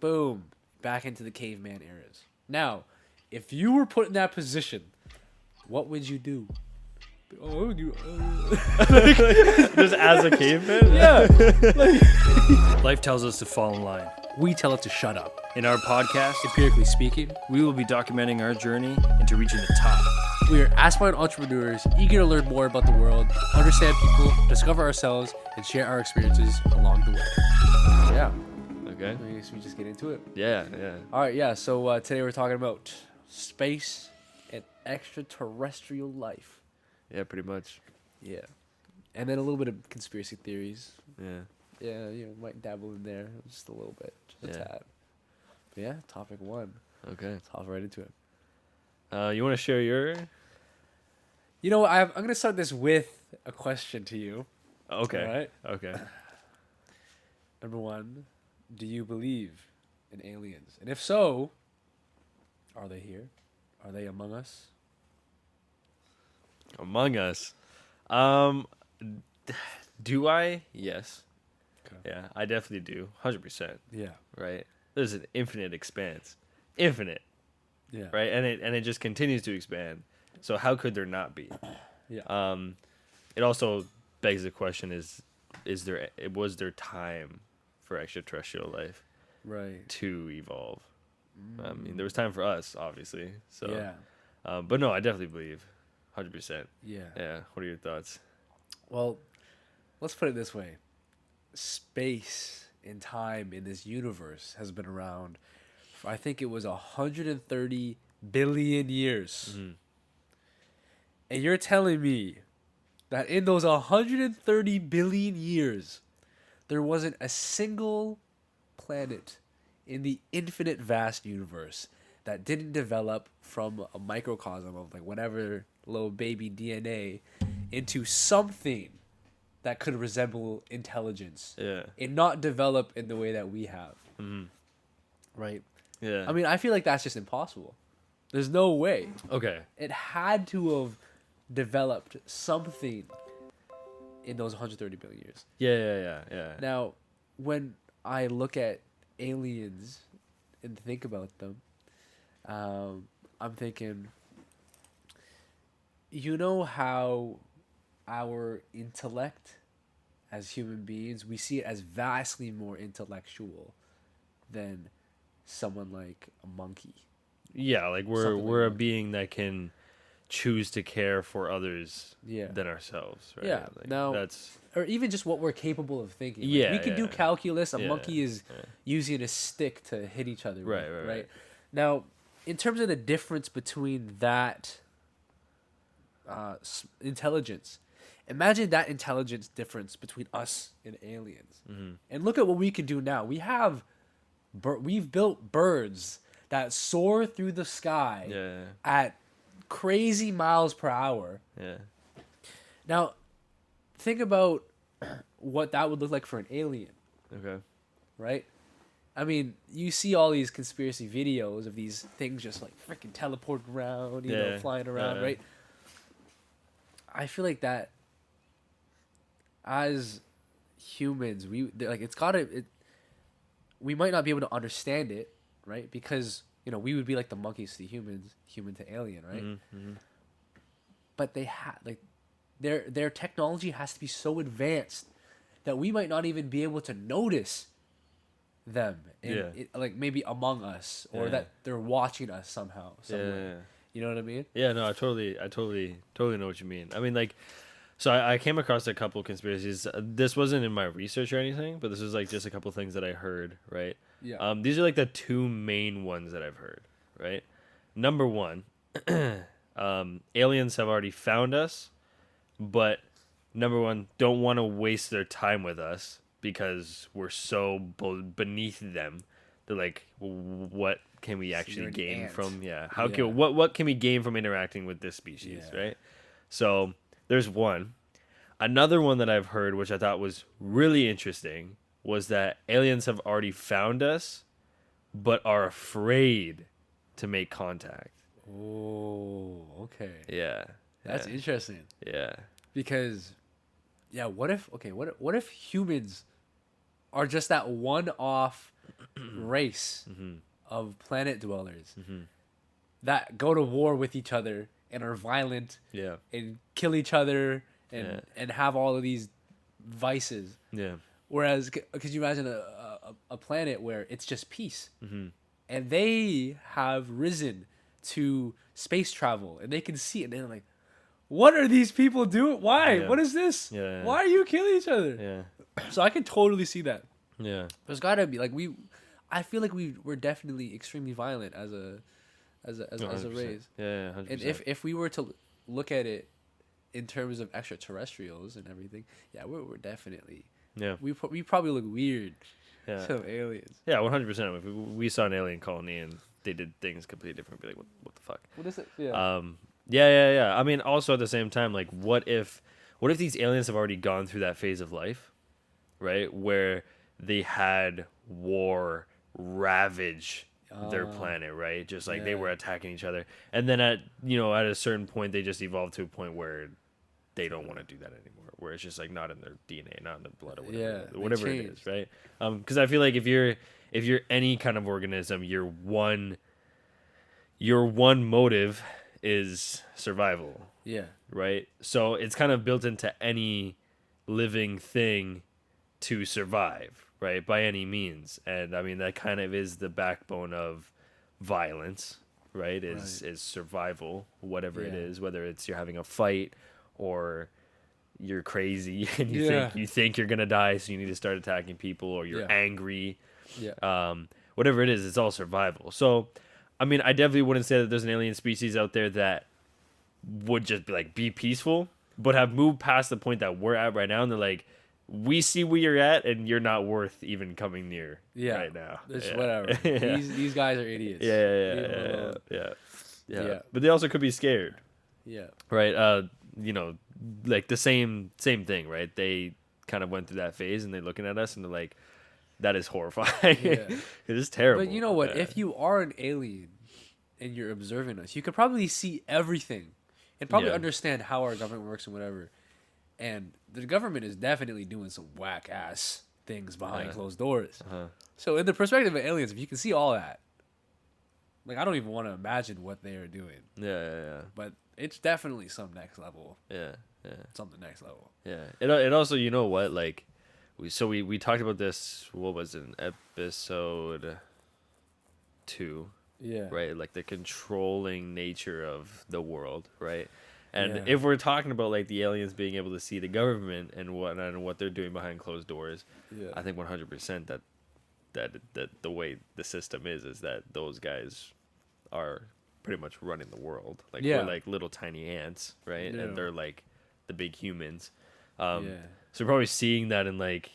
boom, back into the caveman eras. Now, if you were put in that position, what would you do? Oh, what would you? Just as a caveman? Yeah. Life tells us to fall in line. We tell it to shut up. In our podcast, Empirically speaking, we will be documenting our journey into reaching the top. we are aspiring entrepreneurs, eager to learn more about the world, understand people, discover ourselves, and share our experiences along the way. Yeah. Okay. I guess we just get into it. Yeah. All right, yeah. So today we're talking about space and extraterrestrial life. Yeah, pretty much. Yeah. And then a little bit of conspiracy theories. Yeah. Yeah, might dabble in there just a little bit, just a tad. But yeah, topic 1. Okay. Let's hop right into it. You want to share your? You know, I'm going to start this with a question to you. Okay. All right. Okay. Number 1, do you believe in aliens? And if so, are they here? Are they among us? Among Us. Do I? Yes. Okay. Yeah, I definitely do. 100%. Yeah. Right? There's an infinite expanse. Infinite. Yeah. Right? And it just continues to expand. So how could there not be? Yeah. It also begs the question was there time for extraterrestrial life Right. to evolve? I mean, there was time for us, obviously. So Yeah. but no, I definitely believe 100%. Yeah. Yeah. What are your thoughts? Well, let's put it this way. Space and time in this universe has been around for, I think it was 130 billion years. Mm-hmm. And you're telling me that in those 130 billion years, there wasn't a single planet in the infinite vast universe that didn't develop from a microcosm of like whatever little baby DNA into something that could resemble intelligence. Yeah. And not develop in the way that we have. Mm-hmm. Right? Yeah. I mean, I feel like that's just impossible. There's no way. Okay. It had to have developed something in those 130 billion years. Yeah. Now, when I look at aliens and think about them, I'm thinking, you know how our intellect as human beings, we see it as vastly more intellectual than someone like a monkey. Yeah, like we're Something like we're a that. being that can choose to care for others Yeah. than ourselves, right? Yeah. Like, Now, that's or even just what we're capable of thinking. Like, Yeah, we can do yeah. calculus. A Yeah, monkey is yeah. using a stick to hit each other. Right, with, right. Now, in terms of the difference between that intelligence, imagine that intelligence difference between us and aliens, and look at what we can do now. We've built birds that soar through the sky Yeah. at crazy miles per hour. Yeah. Now, think about what that would look like for an alien, Okay. right? I mean, you see all these conspiracy videos of these things just like freaking teleporting around, you know, Yeah. flying around, Yeah. right? I feel like that as humans, we might not be able to understand it, right? Because, we would be like the monkeys to the humans, human to alien, right? Mm-hmm. But their technology has to be so advanced that we might not even be able to notice them, like maybe among us, or Yeah. that they're watching us somehow, somewhere. Yeah. You know what I mean? Yeah, no, I totally know what you mean. I mean, like, so I came across a couple conspiracies. This wasn't in my research or anything, but this was like just a couple things that I heard, right? Yeah. These are like the two main ones that I've heard, right? Number one, aliens have already found us, but number one, don't want to waste their time with us because we're so beneath them. They're like, what can we actually you're an gain ant. from? Yeah, Yeah. what can we gain from interacting with this species, Yeah. right? So there's one. Another one that I've heard, which I thought was really interesting, was that aliens have already found us, but are afraid to make contact. Oh, okay. Yeah, That's interesting. yeah, Because, what if humans are just that one-off race Mm-hmm. of planet dwellers Mm-hmm. that go to war with each other and are violent Yeah. and kill each other Yeah. and have all of these vices. Yeah. Whereas, could you imagine a planet where it's just peace? Mm-hmm. And they have risen to space travel and they can see it and they're like, what are these people doing? Why? Yeah. What is this? Yeah. Why are you killing each other? Yeah. So I can totally see that. Yeah. There's gotta be I feel like we're definitely extremely violent as No, a 100%. race. Yeah. 100%. And if we were to look at it in terms of extraterrestrials and everything, yeah, we're definitely yeah. we probably look weird Yeah. to aliens. Yeah. 100%. If we saw an alien colony and they did things completely different, we'd be like, what the fuck? What is it? Yeah. Yeah. I mean, also at the same time, like, what if these aliens have already gone through that phase of life, right, where they had war ravage their planet, right? Just like they Yeah. were attacking each other, and then at a certain point, they just evolved to a point where they don't want to do that anymore. Where it's just like not in their DNA, not in their blood, or whatever, Yeah, they whatever it changed. is, right? Because I feel like if you're any kind of organism, your one motive is survival, Yeah. right? So it's kind of built into any living thing to survive, right? By any means. And I mean that kind of is the backbone of violence, right? Is survival, whatever it Yeah. is, whether it's you're having a fight or you're crazy and Yeah. you think you're gonna die, so you need to start attacking people, or you're Yeah. angry, Yeah. whatever it is, it's all survival. So, I mean, I definitely wouldn't say that there's an alien species out there that would just be peaceful, but have moved past the point that we're at right now, and they're like, we see where you're at, and you're not worth even coming near right now. It's Yeah. whatever. Yeah. These guys are idiots. Yeah, Leave them alone. Yeah. But they also could be scared, Yeah. right? Like the same thing, right? They kind of went through that phase, and they're looking at us, and they're like, that is horrifying. Yeah. It is terrible. But you know what? Yeah. If you are an alien and you're observing us, you could probably see everything and probably Yeah. understand how our government works and whatever. And the government is definitely doing some whack ass things behind closed doors. Uh-huh. So, in the perspective of aliens, if you can see all that, like, I don't even want to imagine what they are doing. Yeah. But it's definitely some next level. Yeah. Something next level. Yeah. It also, you know what, like, we talked about this, what was it, in episode 2, Yeah. right? Like the controlling nature of the world, right? And Yeah. if we're talking about like the aliens being able to see the government and whatnot and what they're doing behind closed doors, Yeah. I think 100% that the way the system is that those guys are pretty much running the world. Like Yeah. we're like little tiny ants, right? Yeah. And they're like the big humans. Yeah. So we're probably seeing that and like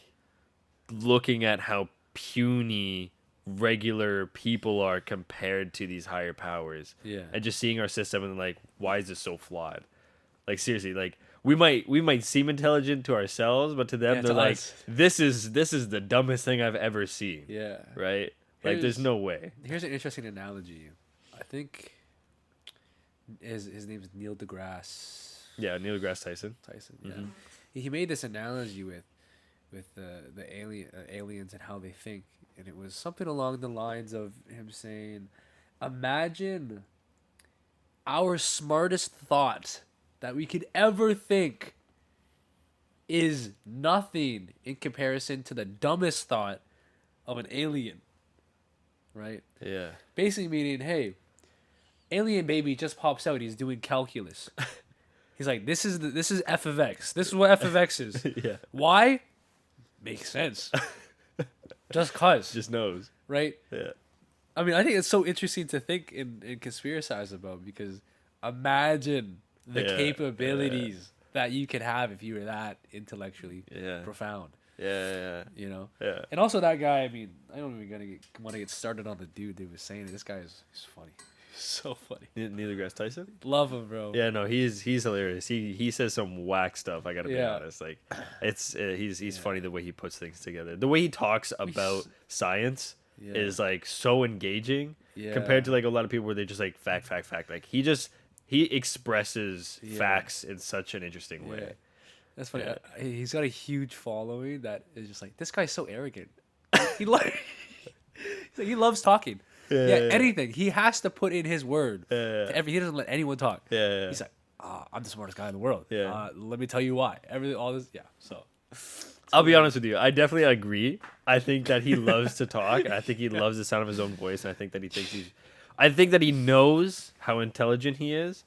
looking at how puny regular people are compared to these higher powers. Yeah. And just seeing our system and like, why is this so flawed? Like seriously, like we might seem intelligent to ourselves, but to them Yeah, they're to like, us. this is the dumbest thing I've ever seen. Yeah. Right? Like there's Here's- no way. Here's an interesting analogy. I think his name is Neil deGrasse Yeah, Neil deGrasse Tyson. Tyson. Yeah, he made this analogy with the aliens and how they think, and it was something along the lines of him saying, "Imagine our smartest thought that we could ever think is nothing in comparison to the dumbest thought of an alien." Right? Yeah. Basically meaning, hey, alien baby just pops out. He's doing calculus. He's like, this is f of x. This is what f of x is. Yeah. Why? Makes sense. Just cause, Just knows. right? Yeah. I mean, I think it's so interesting to think and conspiracize about, because imagine the Yeah, capabilities that you could have if you were that intellectually Yeah. profound. Yeah. You know. Yeah. And also that guy. I mean, I don't even want to get started on the dude that was saying it. This guy he's funny. He's so funny. Neil deGrasse Tyson? Love him, bro. Yeah, no, he's hilarious. He says some whack stuff. I gotta be Yeah. honest. Like, it's he's funny the way he puts things together. The way he talks about science Yeah. is like so engaging compared to like a lot of people where they just like fact. Like he expresses facts in such an interesting way. Yeah. That's funny. Yeah. He's got a huge following that is just like, this guy's so arrogant. he like Like, he loves talking. Yeah, Yeah, yeah, yeah. anything. He has to put in his word. Yeah. To he doesn't let anyone talk. Yeah. He's like, I'm the smartest guy in the world. Yeah. Let me tell you why. Everything, all this. Yeah. So. I'll be honest with you. I definitely agree. I think that he loves to talk. I think he loves the sound of his own voice, and I think that he thinks he's. I think that he knows how intelligent he is.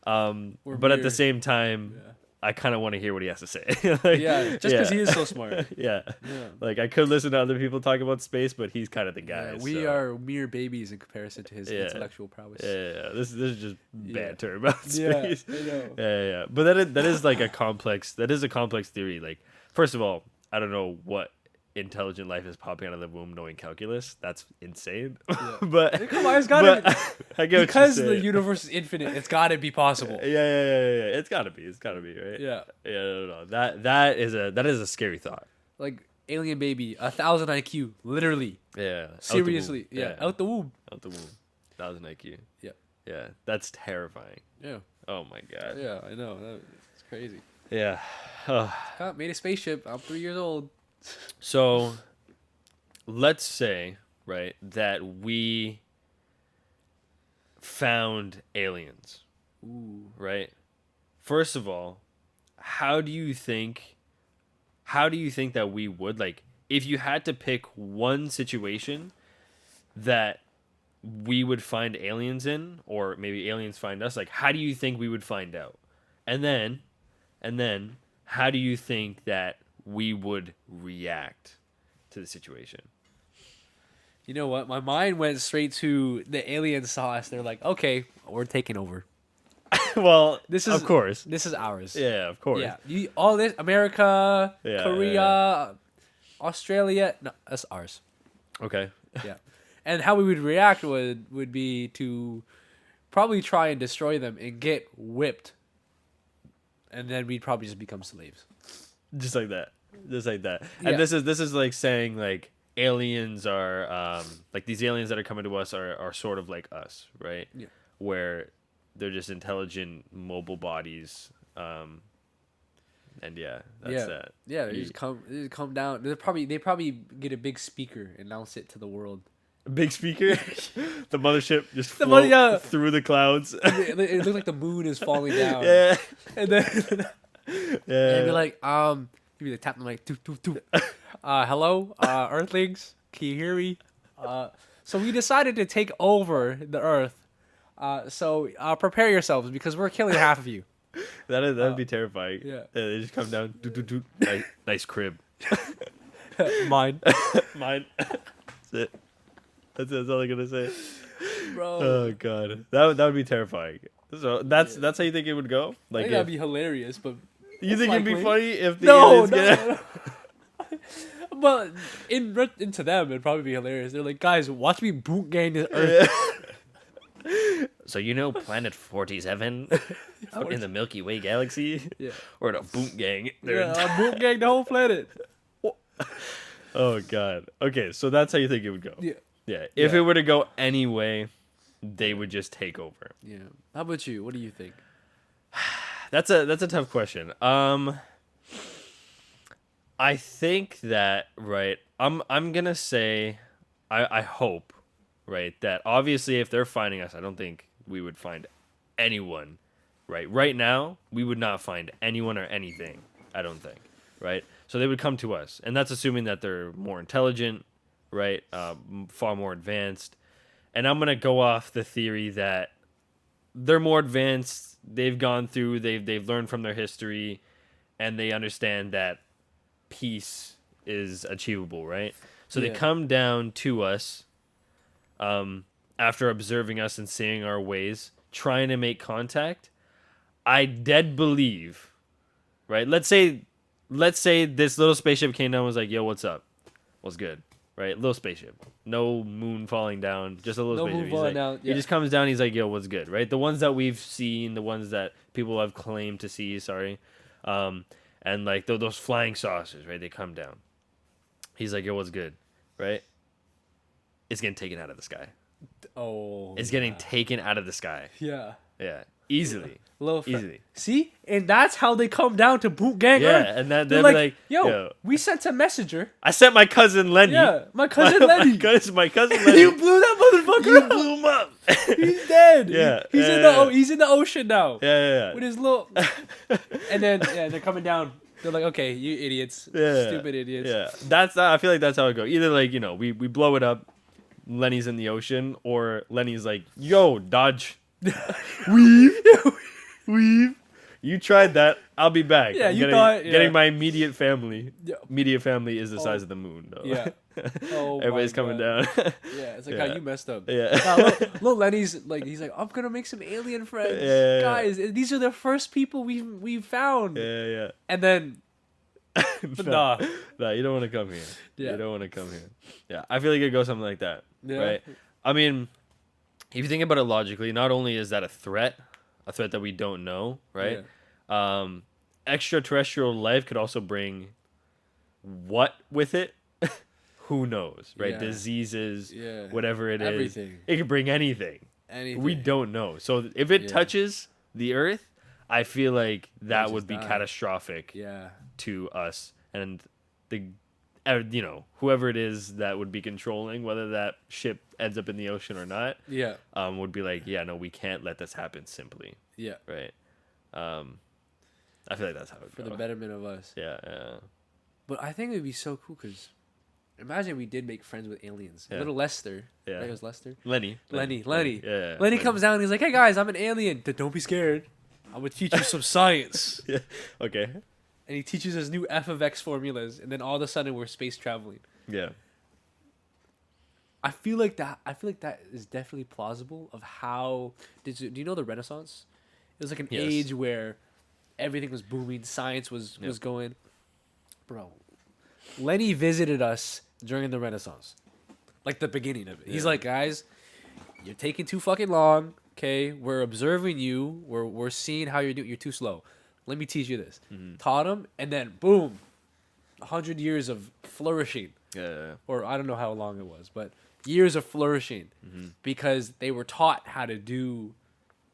But at the same time, Yeah. I kind of want to hear what he has to say. Like, Yeah, just because he is so smart. Yeah. Yeah. Like I could listen to other people talk about space, but he's kind of the guy. Yeah, we are mere babies in comparison to his intellectual prowess. Yeah. This is just banter about Yeah, space. I know. Yeah. But that is like a complex. That is a complex theory. Like, first of all, I don't know what intelligent life is popping out of the womb knowing calculus. That's insane. Yeah. But Come on, it's gotta be. I get what Because you're the saying. universe is infinite, it's gotta be possible. Yeah. It's gotta be. It's gotta be, right? Yeah. Yeah. No. That is a scary thought. Like, alien baby, 1,000 IQ, literally. Yeah. Out the Seriously. womb. Yeah, out the womb. Out the womb. 1,000 IQ. Yeah. Yeah. That's terrifying. Yeah. Oh my god. Yeah, I know. It's crazy. Yeah. Made a spaceship. I'm 3 years old. So, let's say, right, that we found aliens, Ooh. right? First of all, how do you think that we would, like, if you had to pick one situation that we would find aliens in, or maybe aliens find us, like, how do you think we would find out? And then how do you think that we would react to the situation? You know what? My mind went straight to the aliens saw us. They're like, okay, we're taking over. Well, This is of course. This is ours. Yeah, of course. Yeah. All this America, Yeah, Korea, Australia. No, that's ours. Okay. Yeah. And how we would react would be to probably try and destroy them and get whipped. And then we'd probably just become slaves. Just like that. Yeah. And this is like saying like aliens are like these aliens that are coming to us are sort of like us, right? Yeah. Where they're just intelligent mobile bodies. And yeah, that's that. Yeah, they just come down. They probably get a big speaker and announce it to the world. Big speaker, the mothership just The float yeah. through the clouds. It looks like the moon is falling down. Yeah, And then yeah. and be like, you'd be like tapping like, toot, toot, toot. Hello, Earthlings, can you hear me? So we decided to take over the Earth. So prepare yourselves because we're killing half of you. That'd be terrifying. Yeah. They just come down. Doot, doot, doot. Nice crib. Mine, Mine. That's it. That's all I'm gonna say. bro. Oh god, that would be terrifying. So that's how you think it would go? I Like, think that'd be hilarious, but you think it'd be likely. funny if the no, aliens no, get no. But into them, it'd probably be hilarious. They're like, guys, watch me boot gang this Earth. So you know Planet 47 out in the Milky Way galaxy? Yeah. Or the Boot Gang. Boot gang the whole planet. Oh god. Okay, so that's how you think it would go. Yeah. Yeah. If Yeah. it were to go any way, they would just take over. Yeah. How about you? What do you think? That's a tough question. I think that right. I'm gonna say, I hope, right, that obviously if they're finding us, I don't think we would find anyone. Right now, we would not find anyone or anything. I don't think. Right. So they would come to us, and that's assuming that they're more intelligent, right? Far more advanced. And I'm gonna go off the theory that they're more advanced. They've gone through. They've learned from their history, and they understand that peace is achievable, right? So they Yeah. come down to us, after observing us and seeing our ways, trying to make contact. I dead believe, right? Let's say this little spaceship came down and was like, "Yo, what's up? What's good?" Right? Little spaceship. No moon falling down. Just a little No spaceship. moon He's falling like- down, He yeah. just comes down. He's like, "Yo, what's good?" Right? The ones that we've seen, the ones that people have claimed to see. Sorry, and like those flying saucers, right? They come down. He's like, "Yo, what's good?" Right? It's getting taken out of the sky. Oh. It's getting taken out of the sky. Yeah. Yeah. Easily. Little friend. Easily. See? And that's how they come down to boot gang Yeah, Earth. and then They're they'll like, be yo, we sent a messenger. I sent my cousin Lenny. Yeah, my cousin Lenny. My cousin Lenny. You blew that motherfucker You up. blew him up. He's dead. Yeah, He's in the ocean now. Yeah. With his little. And then they're coming down. They're like, okay, you idiots, stupid idiots. Yeah, I feel like that's how it goes. Either like we blow it up, Lenny's in the ocean, or Lenny's like, yo, dodge, weave. You tried that. I'll be back. Yeah, I'm you thought getting my immediate family. Yeah. Immediate family is the size of the moon, though. Yeah. Oh, Everybody's coming down. Yeah, it's like Yeah. how you messed up. Yeah. Little Lenny's like, he's like, I'm gonna make some alien friends, Yeah. guys. These are the first people we've found. Yeah. And then, nah. Nah, you don't want to come here. Yeah. You don't want to come here. Yeah, I feel like it goes something like that, Yeah. right? I mean, if you think about it logically, not only is that a threat that we don't know, right? Extraterrestrial life could also bring what with it? Who knows, right? Yeah. Diseases, Yeah. whatever it is. Everything. It could bring anything. Anything. We don't know. So if it Yeah. touches the Earth, I feel like that just would be die. catastrophic Yeah. to us and the whoever it is that would be controlling whether that ship ends up in the ocean or not Yeah. would be like, yeah, no, we can't let this happen simply, Yeah. right? I feel like that's how it For goes. the betterment of us. Yeah. But I think it would be so cool because imagine we did make friends with aliens. Yeah. Little Lester. Yeah. Right? It was Lester. Lenny. Yeah. Yeah. Lenny comes down and he's like, hey guys, I'm an alien. Don't be scared. I'm going to teach you some science. Yeah. Okay. And he teaches us new f of x formulas. And then all of a sudden we're space traveling. Yeah. I feel like that is definitely plausible of how... Do you know the Renaissance? It was like an Yes. age where everything was booming. Science was going. Bro, Lenny visited us during the Renaissance. Like the beginning of it. He's Yeah. like, guys, you're taking too fucking long. Okay, we're observing you. We're seeing how you're doing. You're too slow. Let me teach you this. Taught him, and then boom, 100 years of flourishing. Yeah. Or I don't know how long it was, but years of flourishing because they were taught how to do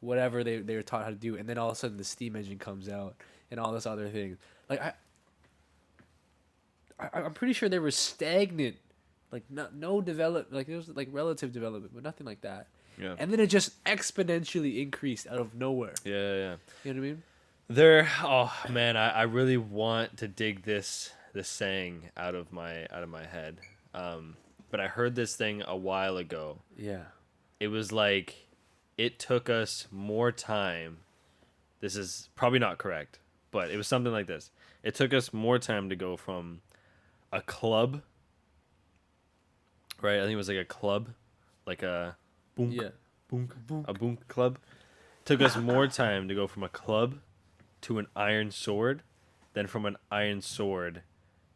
whatever they were taught how to do, and then all of a sudden the steam engine comes out and all this other thing. Like I'm pretty sure they were stagnant, like no develop, like it was like relative development, but nothing like that. Yeah. And then it just exponentially increased out of nowhere. Yeah. You know what I mean? Oh man, I really want to dig this saying out of my head. But I heard this thing a while ago. Yeah. It was like it took us more time. This is probably not correct, but it was something like this. It took us more time to go from a club, right? I think it was like a club, like a boonk, Yeah. a boonk club. Took us more time to go from a club to an iron sword than from an iron sword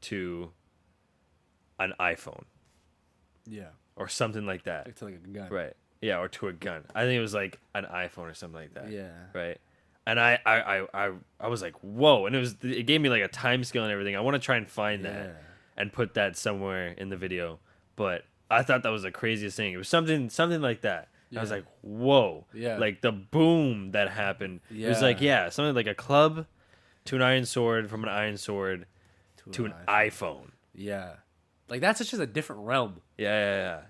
to an iPhone Yeah. or something like that. Like to like a gun. Right. Yeah, or to a gun. I think it was like an iPhone or something like that. Yeah. Right. And I was like, whoa, and it gave me like a time scale and everything. I want to try and find Yeah. that and put that somewhere in the video. But I thought that was the craziest thing. It was something like that. I was Yeah. like, whoa. Yeah. Like the boom that happened. It was like, Yeah. something like a club to an iron sword, from an iron sword to an iPhone. Yeah. Like that's just a different realm. Yeah.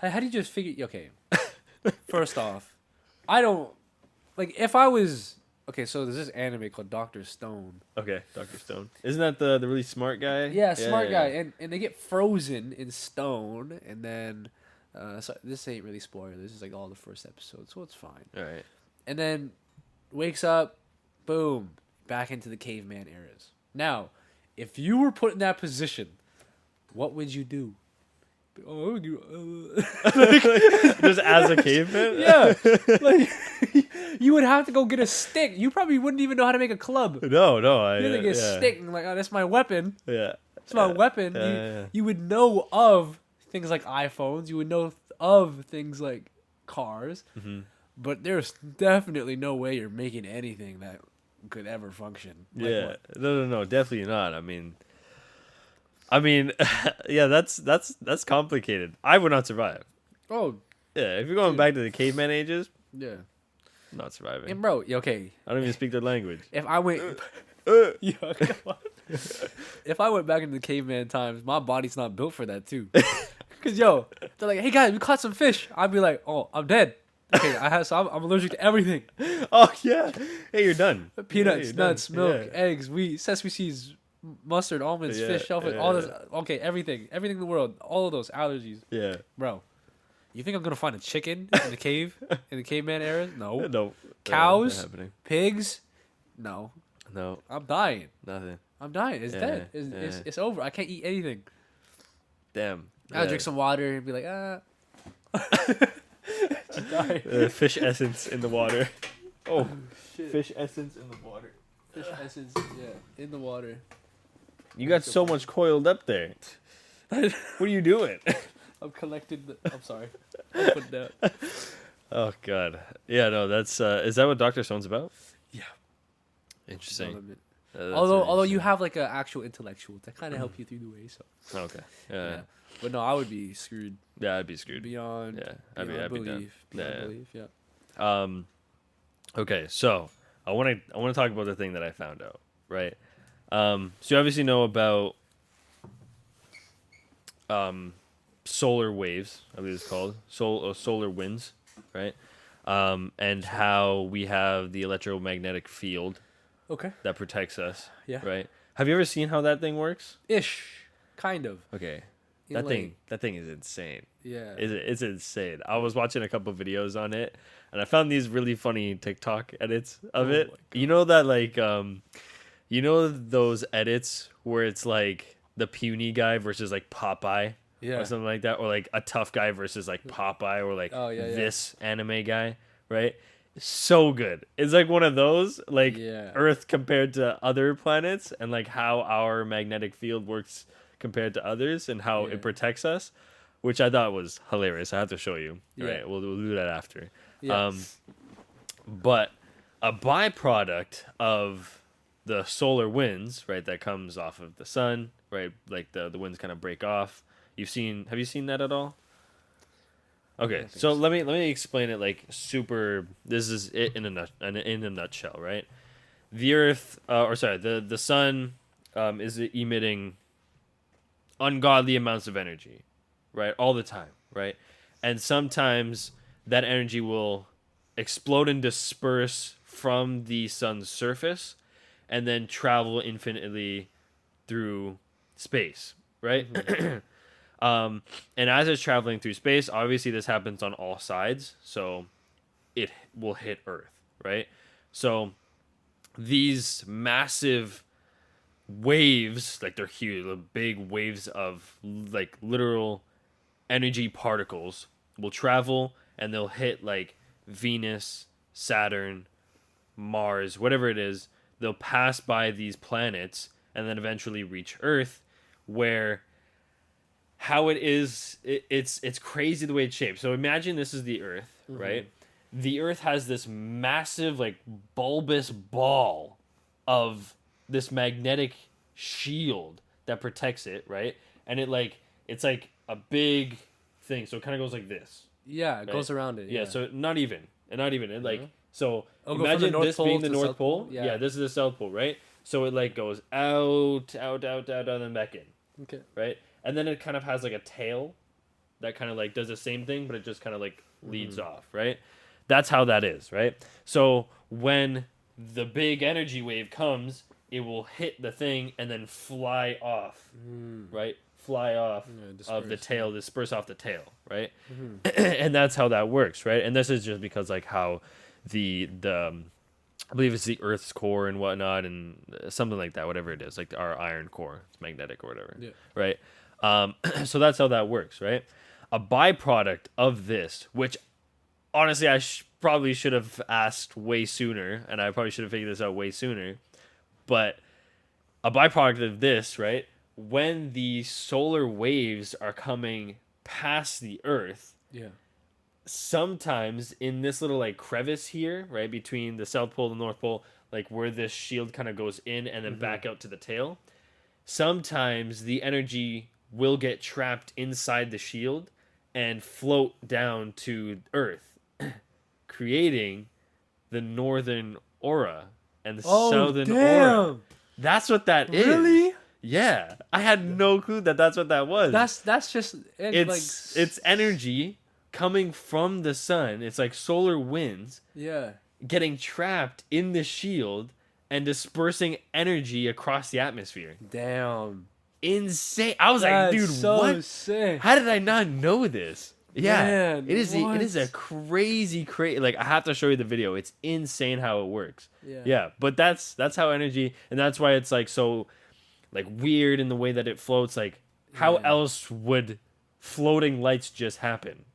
How do you just figure? Okay, first off, I don't like if I was okay. So there's this anime called Doctor Stone. Okay, Dr. Stone. Isn't that the really smart guy? Yeah, smart guy, and they get frozen in stone, and then so this ain't really spoiler. This is like all the first episode, so it's fine. All right. And then wakes up, boom, back into the caveman eras. Now, if you were put in that position, what would you do? Oh, Just as a caveman? yeah, like you would have to go get a stick. You probably wouldn't even know how to make a club. No. You would get a stick and like, oh, that's my weapon. Yeah. It's my weapon. You would know of things like iPhones. You would know of things like cars. Mm-hmm. But there's definitely no way you're making anything that could ever function. Like Yeah. what? No, definitely not. I mean, yeah, that's complicated. I would not survive. Oh, Yeah, if you're going back to the caveman ages, yeah. Not surviving. And bro, okay, I don't even speak their language. if I went, yo, come on. If I went back into the caveman times, my body's not built for that too. Cause yo, they're like, hey guys, we caught some fish. I'd be like, oh, I'm dead. Okay, I'm allergic to everything. Oh yeah. Hey, you're done. Peanuts, You're nuts, done. milk, Yeah. eggs, wheat, sesame seeds, mustard, almonds, Yeah, fish, shellfish, all this. Okay, everything in the world, all of those allergies, Yeah. bro. You think I'm gonna find a chicken in the cave in the caveman era? No. No. Cows, Not happening. pigs, no. No. I'm dying. Nothing. I'm dying. It's Yeah, dead. It's over. I can't eat anything. Damn. I'll drink some water and be like, Just die. Fish essence in the water. Oh, fish essence in the water. Fish essence, yeah, in the water. You got so much coiled up there. What are you doing? I'm collecting I'm sorry. I'll put it down. Oh god. Yeah, no, that's is that what Dr. Stone's about? Yeah. Interesting. Although you have like an actual intellectual to kind of help you through the way, so. Okay. Yeah. But no, I would be screwed Yeah, I'd be screwed. beyond. Yeah, I'd be belief. done. Beyond Yeah. belief, yeah. Okay, so I want to talk about the thing that I found out, right? So you obviously know about solar waves, I believe it's called solar winds, right? And how we have the electromagnetic field Okay. that protects us, Yeah. right? Have you ever seen how that thing works? Ish. Kind of. Okay, In, that like- thing is insane. Yeah. It's insane. I was watching a couple videos on it, and I found these really funny TikTok edits of Oh it. my God. You know that like you know those edits where it's like the puny guy versus like Popeye Yeah. or something like that, or like a tough guy versus like Popeye, or like Oh, yeah, yeah. this anime guy, right? So good. It's like one of those, like Yeah. Earth compared to other planets, and like how our magnetic field works compared to others, and how Yeah. it protects us, which I thought was hilarious. I have to show you. Yeah. Right, we'll do that after. Yeah. But a byproduct of the solar winds, right, that comes off of the sun, right, like the winds kind of break off. Have you seen that at all? Okay, so let me explain it like super. This is it in a nutshell, right? The Earth, the sun, is emitting ungodly amounts of energy, right, all the time, right, and sometimes that energy will explode and disperse from the sun's surface, and then travel infinitely through space, right? And as it's traveling through space, obviously this happens on all sides, so it will hit Earth, right? So these massive waves, like they're huge, the big waves of like literal energy particles will travel, and they'll hit like Venus, Saturn, Mars, whatever it is. They'll pass by these planets and then eventually reach Earth, where how it is, it's crazy the way it's shaped. So imagine this is the Earth, right? The Earth has this massive, like, bulbous ball of this magnetic shield that protects it, right? And it's like a big thing, so it kind of goes like this. Yeah, it right? goes around it. Yeah, so not even. It like, so It'll go from the imagine North this Pole being to the the North South Pole. Pole? Yeah. Yeah. This is the South Pole, right? So it like goes out, and then back in, Okay. right? And then it kind of has like a tail that kind of like does the same thing, but it just kind of like leads off, right? That's how that is, right? So when the big energy wave comes, it will hit the thing and then fly off, right? Fly off of the tail, disperse off the tail, right? And that's how that works, right? And this is just because like how the I believe it's the Earth's core and whatnot, and something like that, whatever it is, like our iron core, it's magnetic or whatever, right? So that's how that works, right? A byproduct of this, which honestly I probably should have asked way sooner, and I probably should have figured this out way sooner, but a byproduct of this, right? When the solar waves are coming past the Earth, Yeah. sometimes in this little like crevice here, right, between the South Pole and the North Pole, like where this shield kind of goes in and then back out to the tail, sometimes the energy will get trapped inside the shield and float down to Earth, creating the northern aura and the Oh, southern aura. damn. That's what that is. Really? Yeah, I had no clue that that's what that was. That's just It's energy coming from the sun. It's like solar winds yeah. getting trapped in the shield and dispersing energy across the atmosphere. Damn. Insane. I was like, That's dude, so what? sick. How did I not know this? Yeah, Man, it is. It is a what? crazy. Like I have to show you the video. It's insane how it works. Yeah. Yeah, but that's how energy, and that's why it's like so, like weird in the way that it floats. Like, how Yeah. else would floating lights just happen?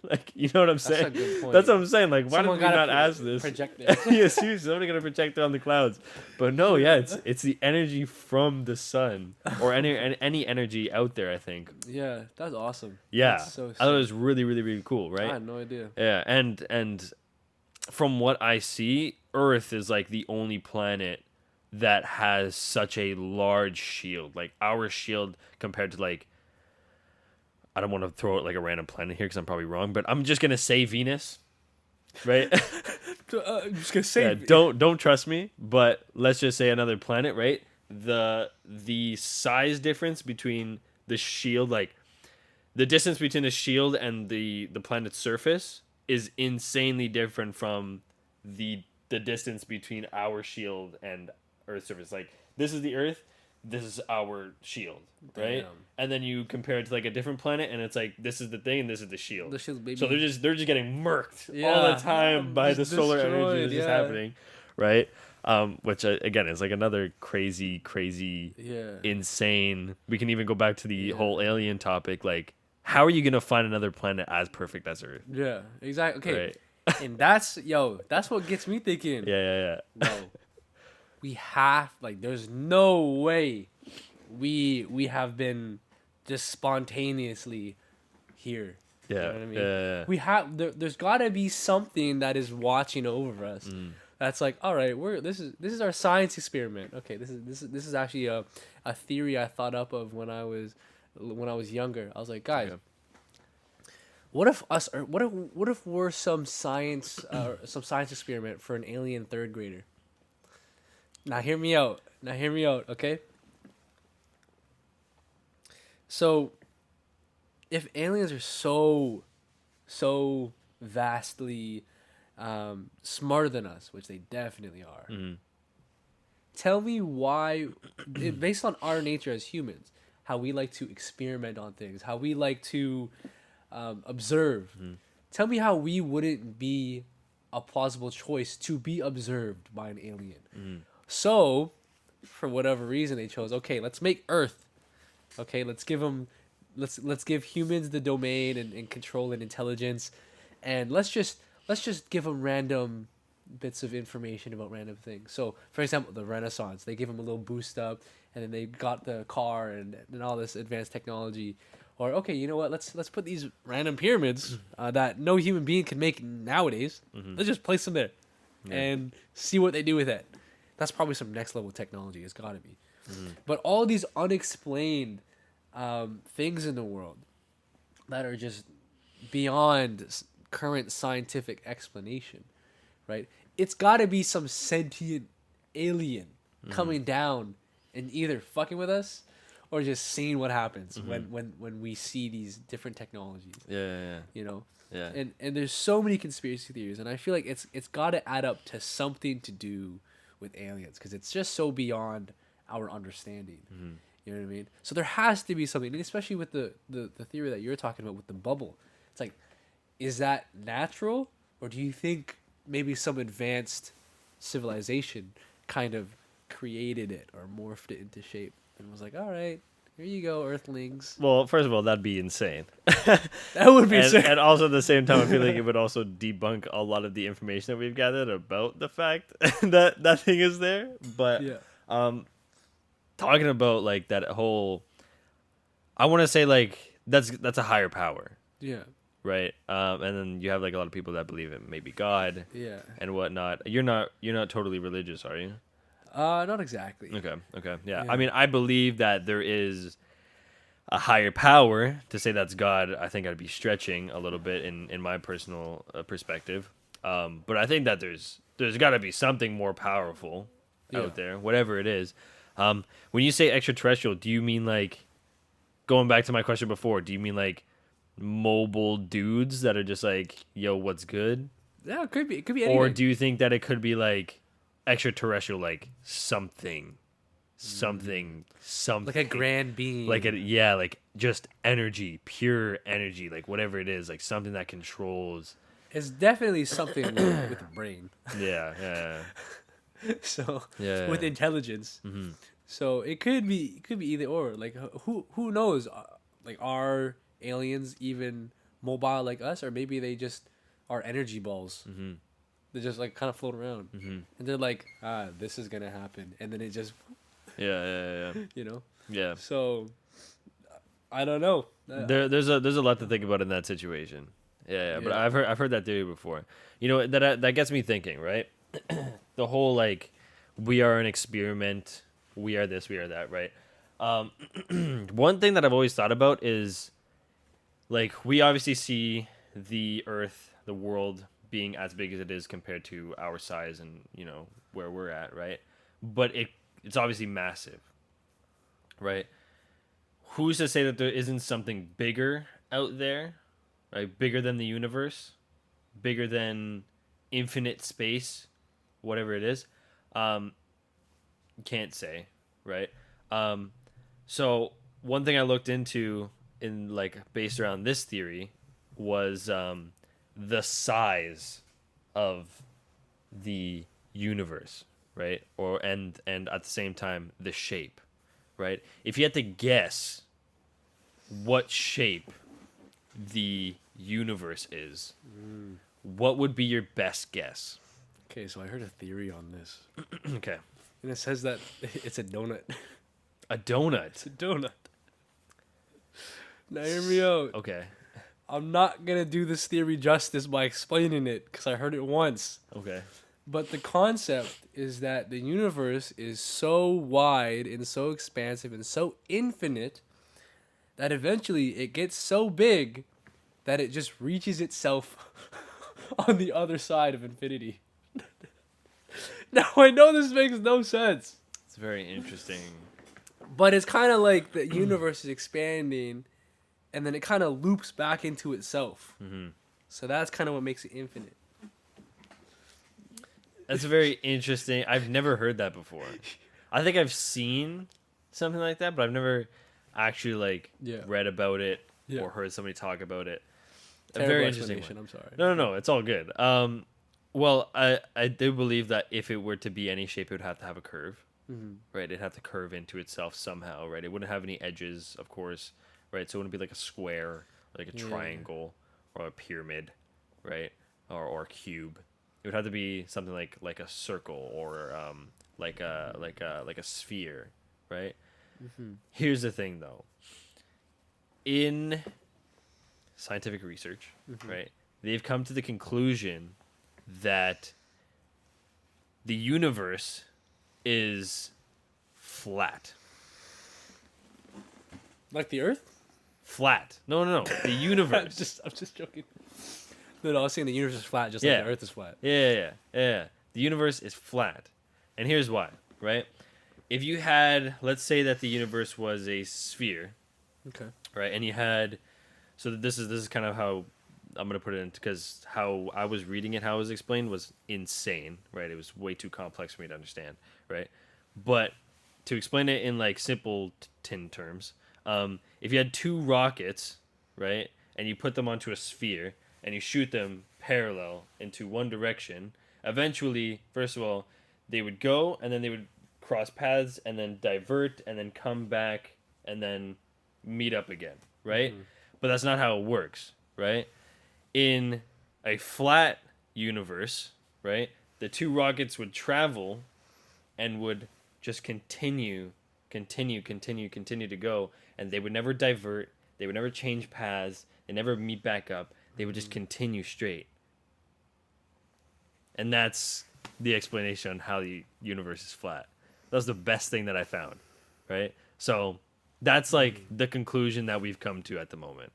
Like, you know what I'm That's a saying? good point. That's what I'm saying. Like, why Someone did we gotta not ask this? project it. Yeah, seriously, somebody gonna project it on the clouds. But no, yeah, it's the energy from the sun or any energy out there. I think. Yeah, that's awesome. Yeah, That's so I thought it sick. was really, really, really cool, I right? had no idea. Yeah, and from what I see, Earth is like the only planet that has such a large shield. Like our shield compared to like, I don't want to throw out like a random planet here because I'm probably wrong, but I'm just gonna say Venus, right? I'm just gonna say. Yeah, don't trust me, but let's just say another planet, right? The size difference between the shield, like the distance between the shield and the planet's surface, is insanely different from the distance between our shield and Earth's surface. Like this is the Earth, this is our shield, right? Damn. And then you compare it to like a different planet, and it's like this is the thing, and this is the shield. The shield's baby. So they're just getting murked all Yeah. the time by the Just solar energy destroyed, that's just yeah. happening, right? Which again is like another crazy, Yeah. insane. We can even go back to the Yeah. whole alien topic. Like, how are you gonna find another planet as perfect as Earth? Yeah. Exactly. Okay. Right? And that's what gets me thinking. Yeah. No, we have there's no way we have been just spontaneously here. Yeah. You know what I mean? Yeah. We have there's got to be something that is watching over us. That's like, all right, this is our science experiment. Okay, this is actually a theory I thought up of when I was younger. I was like, guys, Yeah. what if we're some science experiment for an alien third grader? Now hear me out. Okay. So, if aliens are so vastly smarter than us, which they definitely are, tell me why, based on our nature as humans, how we like to experiment on things, how we like to observe. Tell me how we wouldn't be a plausible choice to be observed by an alien. So, for whatever reason, they chose, okay, let's make Earth. Okay, let's give humans the domain and control and intelligence, and let's just give them random bits of information about random things. So, for example, the Renaissance, they give them a little boost up, and then they got the car and all this advanced technology. Or okay, you know what? Let's put these random pyramids that no human being can make nowadays. Let's just place them there, and see what they do with it. That's probably some next level technology. It's got to be. But all these unexplained things in the world that are just beyond current scientific explanation, right? It's got to be some sentient alien coming down and either fucking with us or just seeing what happens when we see these different technologies. Yeah. You know? Yeah. And there's so many conspiracy theories, and I feel like it's got to add up to something to do with aliens because it's just so beyond our understanding. You know what I mean? So there has to be something, and especially with the theory that you're talking about with the bubble. It's like, is that natural, or do you think maybe some advanced civilization kind of created it or morphed it into shape and was like, all right, here you go, Earthlings. Well, first of all, that'd be insane. That would be sick. And also at the same time, I feel like it would also debunk a lot of the information that we've gathered about the fact that that thing is there. But Yeah. Talking about like that whole, I want to say like that's a higher power, Yeah. right? And then you have like a lot of people that believe it may be God Yeah. and whatnot. You're not totally religious, are you? Not exactly. Okay. Yeah. Yeah. I mean, I believe that there is a higher power. To say that's God, I think I'd be stretching a little bit in my personal perspective. But I think that there's there's got to be something more powerful Yeah. out there, whatever it is. When you say extraterrestrial, do you mean like, going back to my question before, do you mean like mobile dudes that are just like, yo, what's good? Yeah, it could be. It could be Or anything. do you think that it could be like extraterrestrial, like something, something, Like a grand being. like it, yeah, like just energy, pure energy, like whatever it is, like something that controls. It's definitely something with a brain. Yeah, yeah, So yeah. with intelligence. So it could be either or. Like who knows? Like are aliens even mobile like us, or maybe they just are energy balls? They just like kind of float around, and they're like, this is gonna happen, and then it just, Yeah. you know. Yeah. So I don't know. There's a lot to think about in that situation. Yeah. But Yeah. I've heard that theory before. You know that gets me thinking, right? The whole like, we are an experiment, we are this, we are that, right? One thing that I've always thought about is, like, we obviously see the Earth, the world being as big as it is compared to our size and where we're at, right? But it's obviously massive, right? Who's to say that there isn't something bigger out there, right? Bigger than the universe, bigger than infinite space, whatever it is. Can't say, right? So one thing I looked into, in like based around this theory, was the size of the universe, right? And at the same time the shape, right? If you had to guess what shape the universe is, what would be your best guess? Okay, so I heard a theory on this, Okay. and it says that it's a donut. A donut. It's a donut. Now hear me out. Okay. I'm not gonna do this theory justice by explaining it because I heard it once. Okay. But the concept is that the universe is so wide and so expansive and so infinite that eventually it gets so big that it just reaches itself on the other side of infinity. Now I know this makes no sense, It's very interesting. but it's kind of like the universe is expanding and then it kind of loops back into itself. So that's kind of what makes it infinite. That's very interesting. I've never heard that before. I think I've seen something like that, but I've never actually like read about it or heard somebody talk about it. Terrible A very interesting explanation, one. I'm sorry. No, it's all good. Well, I do believe that if it were to be any shape, it would have to have a curve, right? It'd have to curve into itself somehow, right? It wouldn't have any edges, of course, right? So it wouldn't be like a square, like a triangle, or a pyramid, right? Or a cube. It would have to be something like a circle, or like a sphere, right? Here's the thing, though. In scientific research, right, they've come to the conclusion that the universe is flat. Like the Earth? Flat. No. The universe. I'm just joking. No, I was saying the universe is flat, just like the Earth is flat. Yeah. The universe is flat, and here's why. Right? If you had, let's say that the universe was a sphere, Okay. right, and you had, so this is kind of how I'm gonna put it in, because how I was reading it, how it was explained was insane, right? It was way too complex for me to understand, right? But to explain it in like simple tin terms, if you had two rockets, right, and you put them onto a sphere and you shoot them parallel into one direction, eventually, first of all, they would go and then they would cross paths and then divert and then come back and then meet up again, right? But that's not how it works, right? In a flat universe, right, the two rockets would travel and would just continue to go, and they would never divert, they would never change paths, they never meet back up, they would just continue straight. And that's the explanation on how the universe is flat. That was the best thing that I found, right? So that's like the conclusion that we've come to at the moment,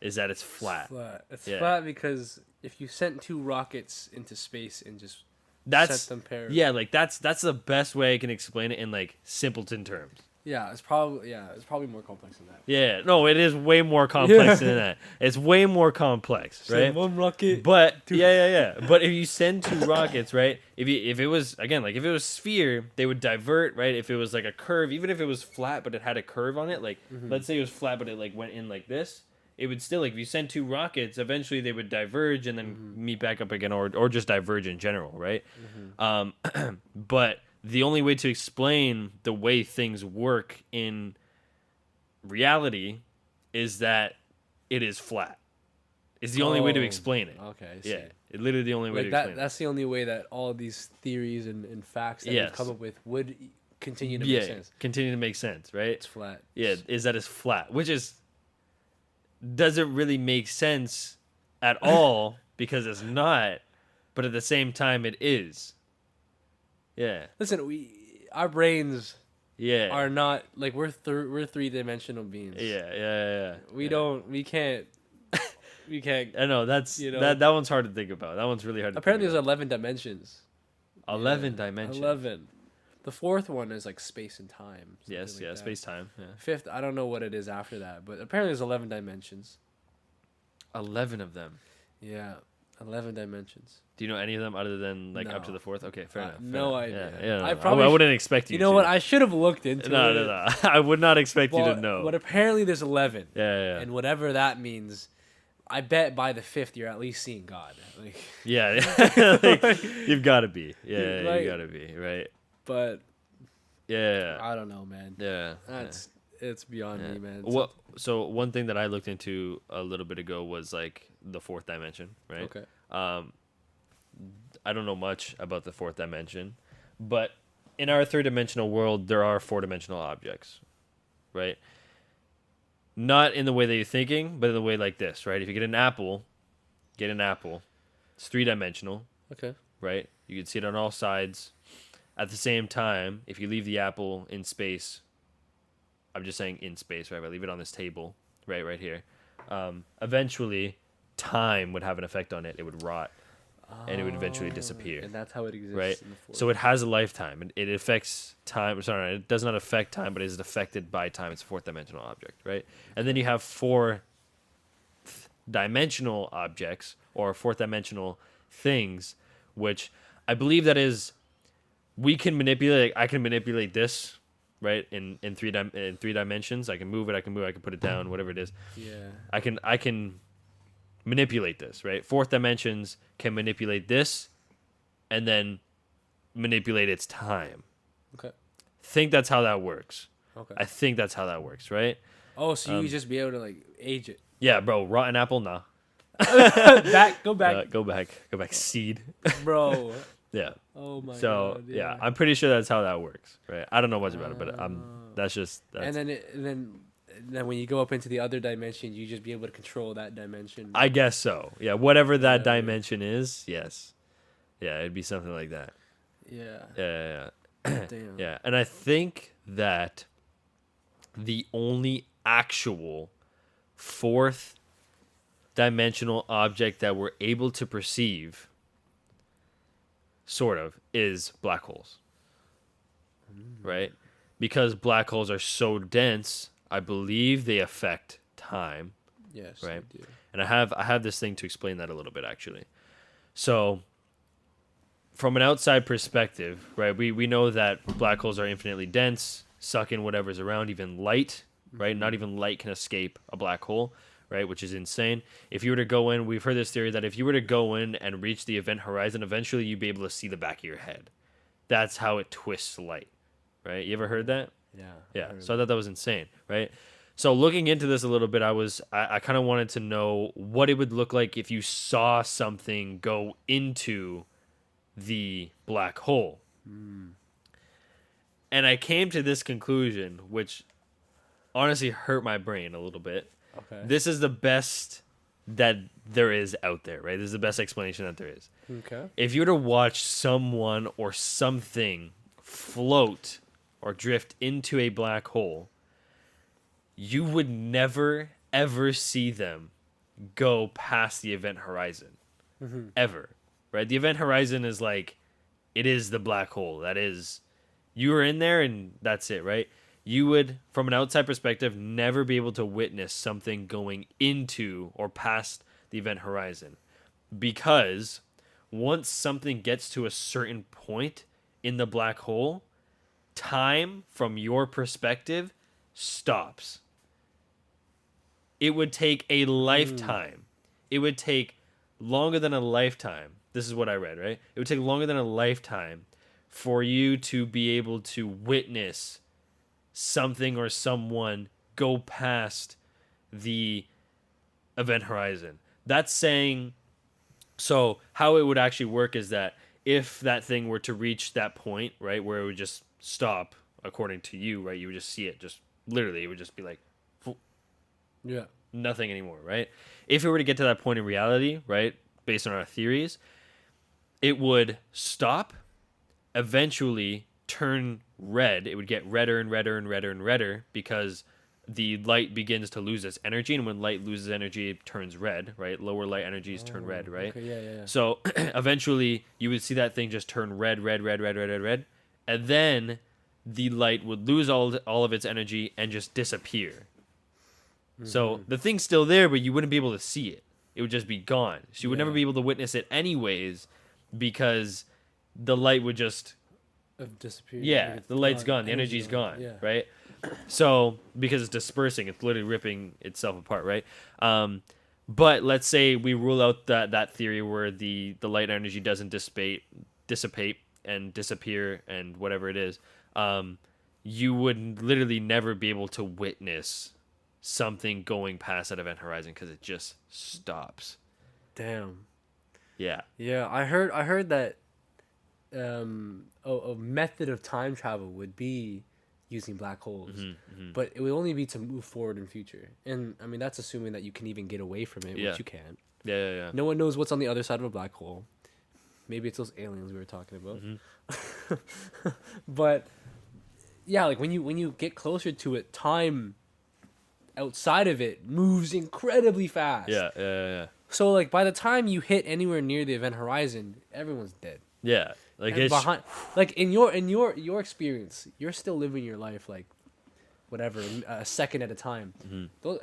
is that it's flat. It's flat because if you sent two rockets into space and just That's set them pair. yeah, like that's the best way I can explain it in like simpleton terms. Yeah, it's probably more complex than that. Yeah, no, it is way more complex Yeah. than that. It's way more complex, right? Send one rocket. But Two- yeah. But if you send two rockets, right? If it was again like if it was sphere, they would divert, right? If it was like a curve, even if it was flat but it had a curve on it, like let's say it was flat but it like went in like this, it would still like if you send two rockets, eventually they would diverge and then meet back up again, or just diverge in general, right? But the only way to explain the way things work in reality is that it is flat. It's the only way to explain it. Okay, I see. Yeah, it literally the only way Like to explain that's the only way that all of these theories and facts that Yes. we've come up with would continue it. to Yeah, make sense. continue to make sense, right? It's flat. Yeah, is that it's flat, which is doesn't really make sense at all because it's not, but at the same time it is. Yeah, Listen, our brains yeah, are not like we're 3-dimensional beings. yeah. We can't. We can't. I know that's You know? that one's hard to think about. That one's really hard. Apparently, to there's think 11 dimensions. about. 11 Yeah, dimensions. 11. The fourth one is like space and time. something Yes, like yeah, that. space time. Yeah, Fifth, I don't know what it is after that, but apparently there's 11 dimensions. 11 of them. Yeah, 11 dimensions. Do you know any of them other than like up to No. the fourth? Okay, fair enough. fair no enough. idea. Yeah, I I probably wouldn't expect you. You know to. what? I should have looked into No, it. no. I would not expect you to But, know. but apparently there's 11. Yeah. And whatever that means, I bet by the fifth you're at least seeing God. Like, Yeah, like, you've got to be. Yeah, Like- you got to be, right? but Yeah, I don't know, man. yeah. It's beyond yeah. me, man. What? So one thing that I looked into a little bit ago was like the fourth dimension, right? Okay. I don't know much about the fourth dimension, but in our third dimensional world, there are four-dimensional objects, right? Not in the way that you're thinking, but in the way like this, right? If you get an apple, it's three-dimensional, Okay. right? You can see it on all sides. At the same time, if you leave the apple in space, I'm just saying in space, right? If I leave it on this table, right here, eventually time would have an effect on it. It would rot, and it would eventually disappear. And that's how it exists. Right. In the fourth. So it has a lifetime. It affects time. Sorry, it does not affect time, but it is affected by time. It's a fourth dimensional object, right? And then you have four dimensional objects or fourth dimensional things, which I believe that is we can manipulate. I can manipulate this, right? In three dimensions. I can move it. I can put it down. Whatever it is. Yeah. I can manipulate this, right? Fourth dimensions can manipulate this and then manipulate its time. Okay. Think that's how that works. Okay. I think that's how that works, right? Oh, so you just be able to like age it. Yeah, bro. Rotten apple, nah. Go back, Go back. Seed. bro. Yeah. Oh my So god. yeah, I'm pretty sure that's how that works, right? I don't know much about it, but that's just And then when you go up into the other dimension, you just be able to control that dimension. I guess so. Yeah, whatever that Yeah. dimension is, yes. Yeah, it'd be something like that. Yeah. Yeah. Damn. Yeah, and I think that the only actual fourth dimensional object that we're able to perceive, sort of, is black holes. Right? Because black holes are so dense, I believe they affect time. Yes. Right. they do. And I have this thing to explain that a little bit, actually. So, from an outside perspective, right, we know that black holes are infinitely dense, suck in whatever's around, even light, right? Not even light can escape a black hole, right, which is insane. If you were to go in, we've heard this theory that if you were to go in and reach the event horizon, eventually you'd be able to see the back of your head. That's how it twists light, right? You ever heard that? Yeah. Yeah. So I thought that was insane, right? So looking into this a little bit, I kind of wanted to know what it would look like if you saw something go into the black hole. And I came to this conclusion, which honestly hurt my brain a little bit. Okay. This is the best that there is out there, right? This is the best explanation that there is. Okay. If you were to watch someone or something float or drift into a black hole, you would never, ever see them go past the event horizon. Ever. Right? The event horizon is like it is the black hole. That is, you are in there and that's it, right? You would, from an outside perspective, never be able to witness something going into or past the event horizon, because once something gets to a certain point in the black hole, time from your perspective stops. It would take a lifetime. It would take longer than a lifetime. This is what I read, right? It would take longer than a lifetime for you to be able to witness something or someone go past the event horizon. That's saying, so how it would actually work is that if that thing were to reach that point, right, where it would just stop, according to you, right, you would just see it, just literally, it would just be like Yeah. nothing anymore, right? If it were to get to that point in reality, right, based on our theories, it would stop, eventually turn red. It would get redder and redder and redder and redder because the light begins to lose its energy, and when light loses energy, it turns red, right? Lower light energies turn red, right? Okay, yeah. So eventually, you would see that thing just turn red, red, red, red, red, red, red, and then the light would lose all of its energy and just disappear. So the thing's still there, but you wouldn't be able to see it. It would just be gone. So you would never Yeah. be able to witness it anyways, because the light would just, Of disappeared. yeah, Like, the light's gone, gone, the energy's gone, Yeah. right? So because it's dispersing, it's literally ripping itself apart, right? But let's say we rule out that theory where the light energy doesn't dissipate and disappear and whatever it is. You would literally never be able to witness something going past that event horizon because it just stops. Damn. Yeah. Yeah, I heard that a method of time travel would be using black holes. But it would only be to move forward in future. And I mean that's assuming that you can even get away from it, Yeah. which you can't. Yeah. No one knows what's on the other side of a black hole. Maybe it's those aliens we were talking about. But yeah, like when you get closer to it, time outside of it moves incredibly fast. Yeah. So like by the time you hit anywhere near the event horizon, everyone's dead. Yeah. Like And it's behind, like in your experience, you're still living your life like whatever, a second at a time.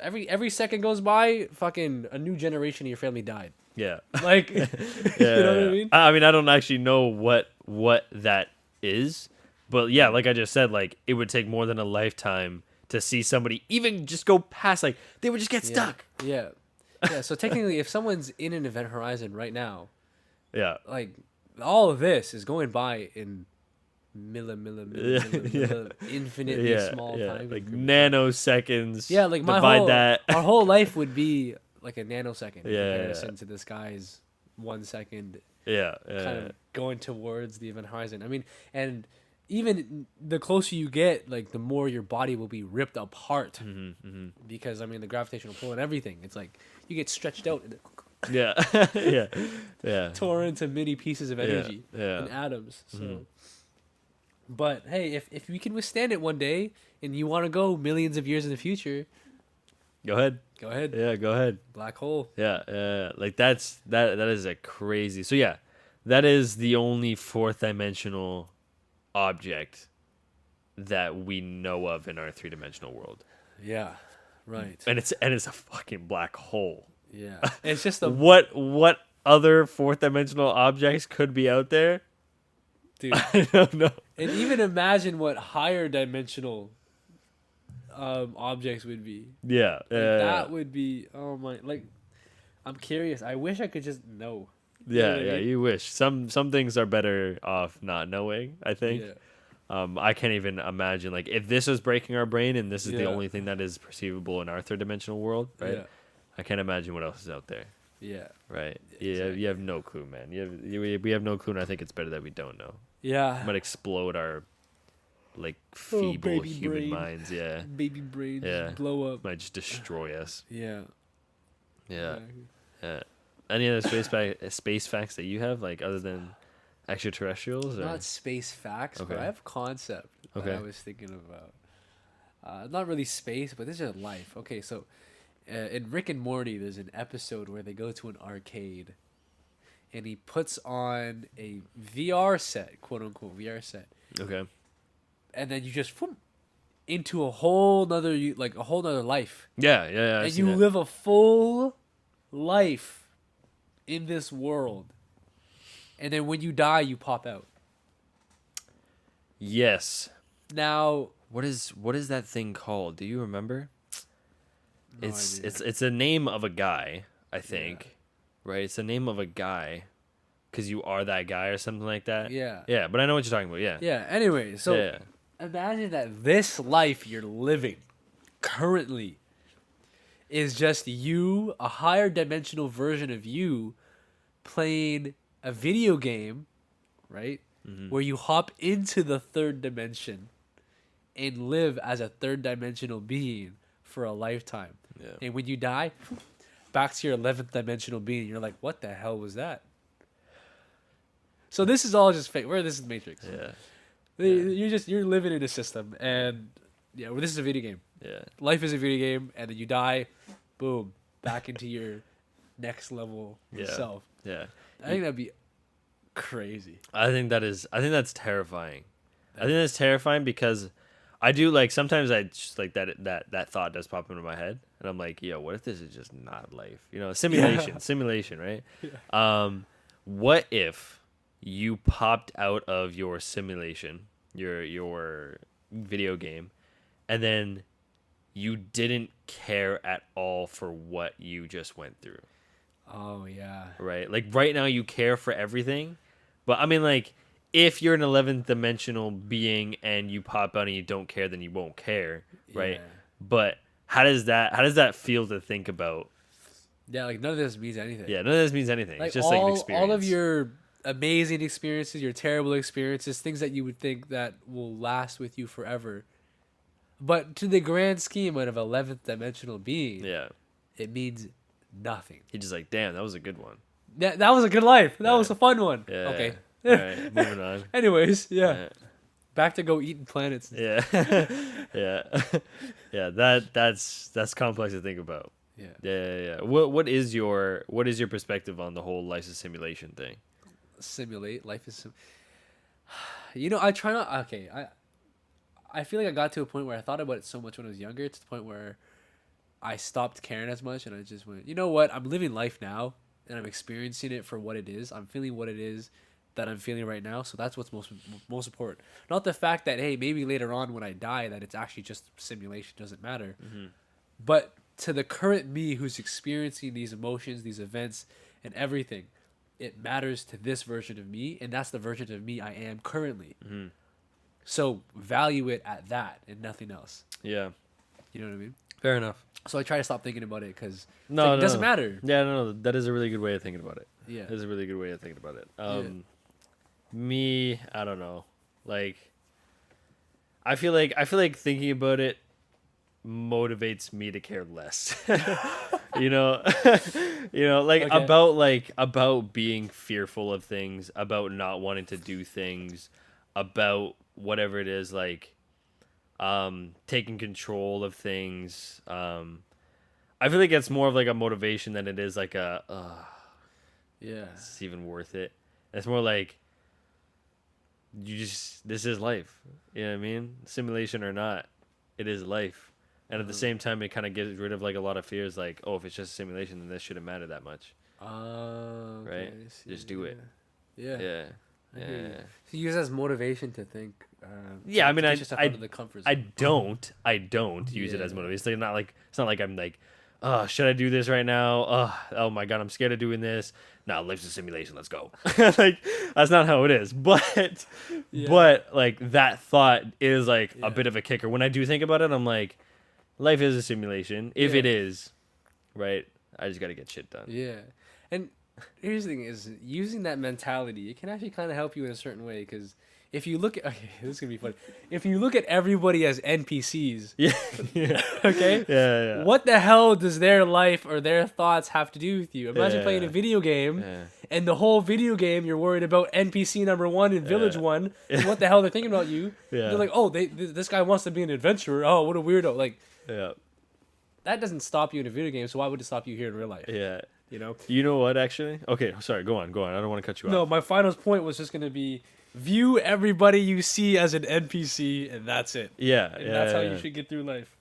Every second goes by, fucking a new generation of your family died. yeah. Like, Yeah, you know what I yeah. mean? I mean, I don't actually know what that is, but yeah, like I just said, like it would take more than a lifetime to see somebody even just go past. Like they would just get stuck. Yeah. Yeah. So technically, if someone's in an event horizon right now, Yeah, like all of this is going by in infinitely yeah, small yeah. time. Like increments. nanoseconds. Yeah, like my divide whole that. our whole life would be like a nanosecond in Yeah, comparison to this guy's 1 second yeah, kind of going towards the event horizon. I mean, and even the closer you get, like the more your body will be ripped apart because I mean the gravitational pull and everything. It's like you get stretched out and yeah, yeah. tore into mini pieces of energy yeah. and atoms. So, but hey, if we can withstand it one day and you want to go millions of years in the future, Go ahead. go ahead. Yeah, go ahead. Black hole. Yeah. Like that is a crazy. So yeah, that is the only fourth dimensional object that we know of in our 3-dimensional world. Yeah. Right. And it's a fucking black hole. Yeah. It's just the What other 4th-dimensional objects could be out there? dude. I don't know. And even imagine what higher dimensional objects would be. Yeah. Like, that would be like I'm curious. I wish I could just know. You know yeah, what I yeah, mean? you wish. Some things are better off not knowing, I think. Yeah. I can't even imagine like if this is breaking our brain and this is the Yeah. only thing that is perceivable in our 3rd-dimensional world, right? Yeah. I can't imagine what else is out there, Yeah. right? Exactly. You have no clue, man. We have no clue, and I think it's better that we don't know. Yeah. It might explode our like feeble baby human brain. minds. Yeah, Baby brains Yeah. blow up. might just destroy us. Yeah. Yeah. Exactly. Yeah. Any other space facts that you have, like other than extraterrestrials? Or? Not space facts, but Okay. I have a concept that Okay. I was thinking about. Not really space, but this is life. Okay, so in Rick and Morty, there's an episode where they go to an arcade, and he puts on a VR set, quote unquote VR set, Okay. and then you just whoop, into a whole nother like a whole nother life, Yeah. I've and seen you that. live a full life in this world, and then when you die, you pop out. Yes. Now, What is that thing called? Do you remember? no It's idea. it's a name of a guy, I think. Right? It's the name of a guy cuz you are that guy or something like that. Yeah. Yeah, but I know what you're talking about. Yeah. Yeah. Anyway, so Yeah. imagine that this life you're living currently is just you, a higher dimensional version of you, playing a video game, right? Where you hop into the third dimension and live as a third dimensional being for a lifetime. Yeah. And when you die, back to your 11th dimensional being, you're like, what the hell was that? So this is all just fake. This is the Matrix. Yeah. You're living in a system, and yeah, well, this is a video game. Yeah. Life is a video game, and then you die, boom, back into your next level Yeah. self. Yeah. I think that'd be crazy. I think that's terrifying. I think that's terrifying because I do like sometimes I just like that thought does pop into my head and I'm like, yo, what if this is just not life? You know, simulation, right? What if you popped out of your simulation, your video game, and then you didn't care at all for what you just went through? Oh yeah. Right? Like right now you care for everything, but I mean like if you're an 11th dimensional being and you pop out and you don't care, then you won't care, right? Yeah. But how does that feel to think about? Yeah, like none of this means anything. Yeah, none of this means anything. Like It's just like an all experience. of your amazing experiences, your terrible experiences, things that you would think that will last with you forever. But to the grand scheme of 11th dimensional being, Yeah. it means nothing. He's just like, damn, that was a good one. That was a good life. That Yeah. was a fun one. Yeah. Okay. All right, moving on. Anyways, yeah. Yeah. Back to go eating planets. Yeah. Yeah. Yeah, that's complex to think about. Yeah. Yeah. What is your perspective on the whole license simulation thing? Simulate. Life is I try not okay, I feel like I got to a point where I thought about it so much when I was younger, to the point where I stopped caring as much and I just went, you know what? I'm living life now and I'm experiencing it for what it is. I'm feeling what it is that I'm feeling right now. So that's what's most important. Not the fact that, hey, maybe later on when I die that it's actually just simulation, doesn't matter. But to the current me who's experiencing these emotions, these events and everything, it matters to this version of me, and that's the version of me I am currently. So value it at that and nothing else. Yeah. You know what I mean? Fair enough. So I try to stop thinking about it because No, it doesn't matter. Yeah, no, that is a really good way of thinking about it. Yeah. That is a really good way of thinking about it. Me, I don't know. Like I feel like thinking about it motivates me to care less. you know like Okay. about being fearful of things, about not wanting to do things, about whatever it is, like taking control of things. I feel like it's more of like a motivation than it is like a Yeah. it's even worth it. It's more like this is life. You know what I mean? Simulation or not, it is life. And at the same time, it kind of gets rid of like a lot of fears, like, oh, if it's just a simulation, then this shouldn't matter that much, Okay, right? I see, Just do it. Yeah. Yeah, I hear you. yeah. So you use it as motivation to think. Yeah, I mean, push yourself out of the comfort zone. I don't use it as Yeah. motivation. It's not like I'm like, oh, should I do this right now? Oh my god, I'm scared of doing this. No, life's a simulation. Let's go. Like that's not how it is. But Yeah. but like that thought is like Yeah. a bit of a kicker. When I do think about it, I'm like, life is a simulation. If Yeah. it is, right, I just got to get shit done. Yeah, and here's the thing: is using that mentality, it can actually kind of help you in a certain way. Because if you look at, okay, this is gonna be funny. If you look at everybody as NPCs, Yeah. Yeah. okay, Yeah. what the hell does their life or their thoughts have to do with you? Imagine playing a Yeah. video game, Yeah. and the whole video game you're worried about NPC number one in Village Yeah. One, and what the hell they're thinking about you. Yeah. They're like, oh, this guy wants to be an adventurer. Oh, what a weirdo! Like Yeah. that doesn't stop you in a video game, so why would it stop you here in real life? Yeah. You know. You know what? Actually, okay. Sorry. Go on. Go on. I don't want to cut you No, off. my final point was just gonna be view everybody you see as an NPC, and that's it. Yeah. And Yeah. that's how yeah. you should get through life.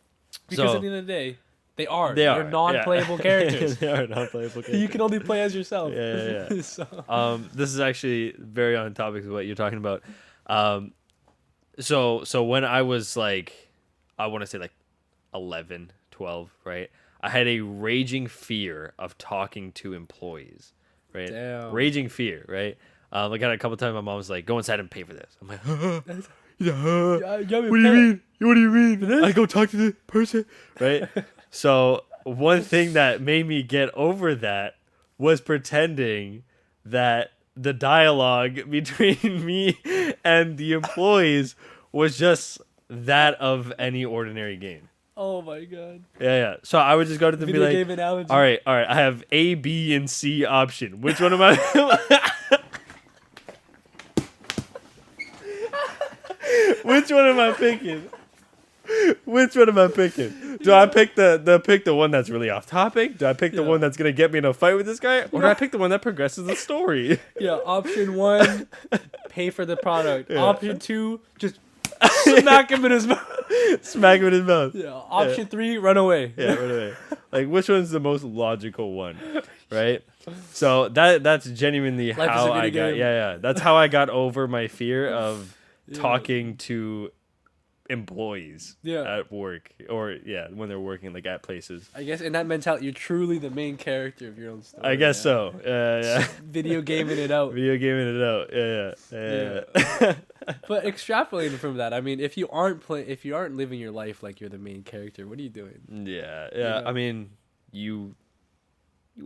Because So at the end of the day, they're they are non-playable yeah. characters. They are non-playable characters. You can only play as yourself. Yeah. So. This is actually very on topic of what you're talking about. So when I was like, I want to say like 11, 12, right? I had a raging fear of talking to employees, right? Damn. Raging fear, right? I got a couple times my mom was like, go inside and pay for this. I'm like, what do you mean? What do you mean? I go talk to the person, right? So one thing that made me get over that was pretending that the dialogue between me and the employees was just that of any ordinary game. Oh my god. Yeah. So I would just go to them and be Video like, game analogy. all right. I have A, B, and C option. Which one am I? Which one am I picking? Which one am I picking? Do I pick the one that's really off topic? Do I pick the one that's gonna get me in a fight with this guy, or do I pick the one that progresses the story? Yeah. Option 1, pay for the product. Yeah. Option 2, just smack him in his mouth. Smack him in his mouth. Yeah. Option 3, run away. Yeah, run away. Like, which one's the most logical one, right? So that's genuinely Life how is a video I got. game. Yeah. That's how I got over my fear of talking to employees at work, or when they're working like at places. I guess in that mentality, you're truly the main character of your own story. I guess so. Yeah. Video gaming it out. Video gaming it out. Yeah. But extrapolating from that, I mean, if you aren't living your life like you're the main character, what are you doing? Yeah. You know? I mean, you